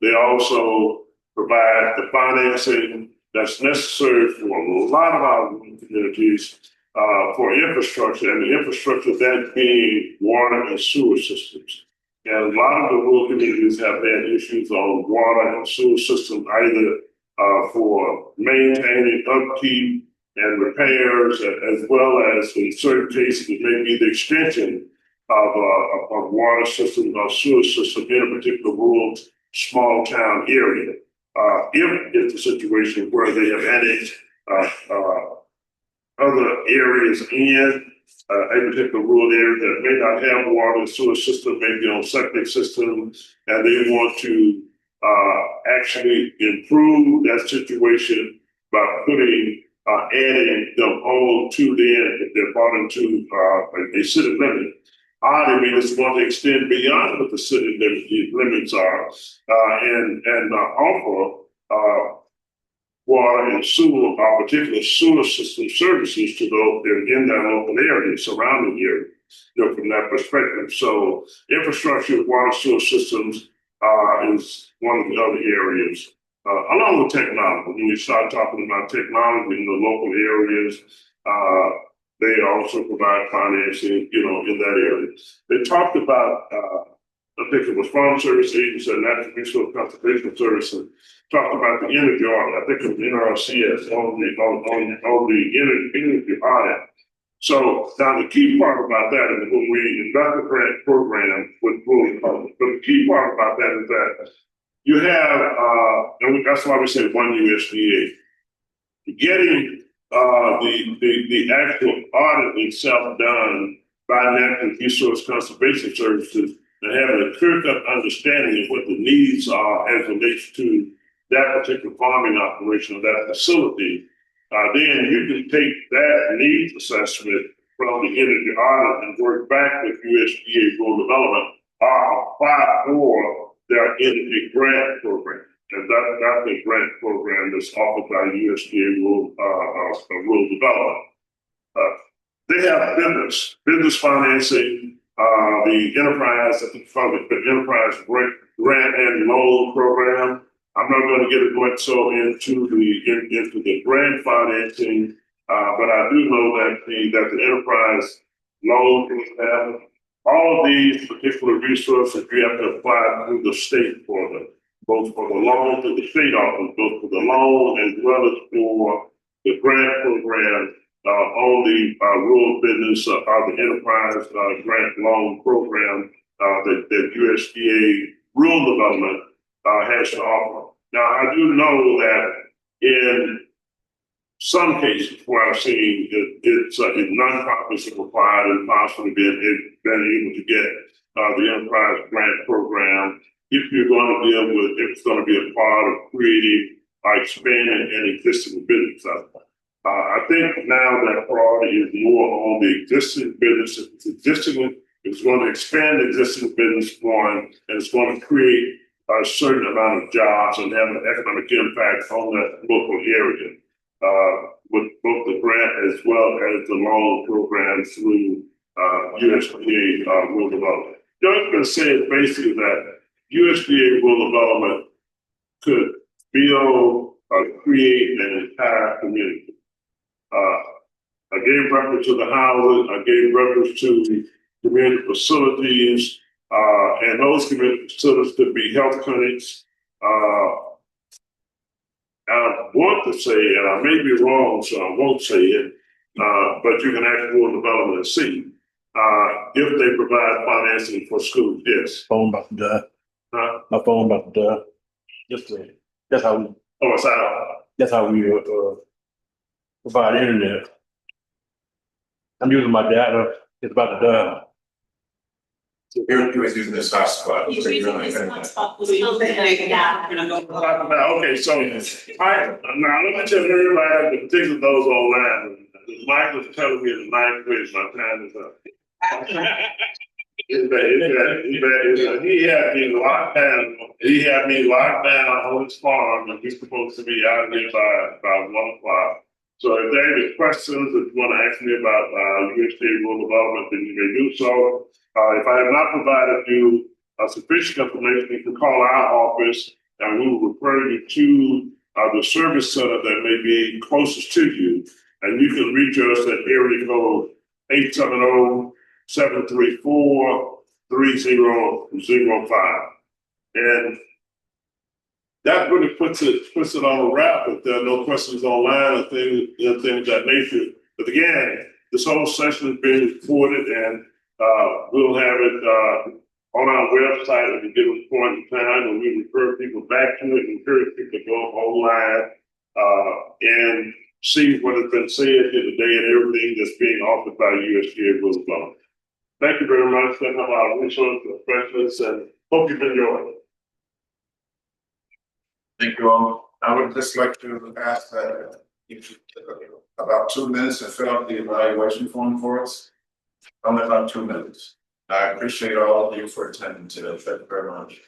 They also provide the financing that's necessary for a lot of our communities for infrastructure, and the infrastructure that being water and sewer systems. And a lot of the rural communities have had issues on water and sewer systems, either for maintaining, upkeep, and repairs, as well as in certain cases, it may be the extension of water systems or sewer systems in a particular rural small town area. If it's a situation where they have annexed other areas in a particular rural area that may not have water and sewer system, maybe on septic system, and they want to actually improve that situation by adding them on to them if they're brought into a city limit. They may just want to extend beyond what the city limits are and offer water and sewer, particular sewer system services to those that are in that local area, surrounding area, from that perspective. So infrastructure, water, sewer systems is one of the other areas. Along with technology, when you start talking about technology in the local areas, they also provide financing, in that area. They talked about, I think it was Farm Service Agency and Natural Resource Conservation Services, talked about the energy audit. I think it was NRCS on the energy audit. So now the key part about that is when we conduct the grant program with rural development, but the key part about that is that you have, that's why we say one USDA. Getting the actual audit itself done by Natural Resource Conservation Services and having a clear-cut understanding of what the needs are as relates to that particular farming operation of that facility, then you can take that needs assessment from the energy audit and work back with USDA rural development or apply for their energy grant program. And that's a grant program that's offered by USDA rural development. They have business financing, the enterprise, I think the enterprise grant and loan program. I'm not going to get as much so into the grant financing, but I do know that the enterprise loan program, all of these particular resources you have to apply through the state for them, both for the loan to the state office, both for the loan as well as for the grant program on the rural business the enterprise grant loan program that USDA rural development has to offer. Now, I do know that in some cases where I've seen it's nonprofits are required and possibly been able to get the enterprise grant program if you're going to deal with, if it's going to be a part of creating, expanding an existing business. I think now that priority is more on the existing business. It's going to expand the existing business going, and it's going to create a certain amount of jobs and have an economic impact on that local area. With both the grant as well as the loan program through USDA rural development. The other thing to say is basically that USDA rural development could build or create an entire community. I gave reference to the houses, I gave reference to community facilities, and those community facilities could be health clinics. I want to say, and I may be wrong, so I won't say it, but you can ask rural development and see if they provide financing for schools. Yes. Phone about to die. Huh? My phone about to die. That's how we. Oh, it's out. That's how we provide internet. I'm using my data. It's about to die. You're using this hotspot. He's So you're using on his internet. hotspot. Yeah. Okay, so now let me tell everybody, particularly those online, Mike was telling me the ninth grade, my time is up. He had me locked down. He had me locked down on his farm, and we're supposed to be out here by 1 o'clock. So if there are any questions that you want to ask me about USDA rural development, then you may do so. If I have not provided you sufficient information, you can call our office and we will refer you to the service center that may be closest to you. And you can reach us at area code 870-734-3005. And that really puts it on a wrap if there are no questions online or things of that nature. But again, this whole session is being recorded and we'll have it on our website at a given point in time, and we refer people back to it and encourage people to go online and see what has been said here today and everything that's being offered by USDA rural development. Thank you very much. That's our resource and questions, and hope you've enjoyed it. Thank you all. I would just like to ask that you should about 2 minutes to fill out the evaluation form for us. Only about 2 minutes. I appreciate all of you for attending today. Thank you very much.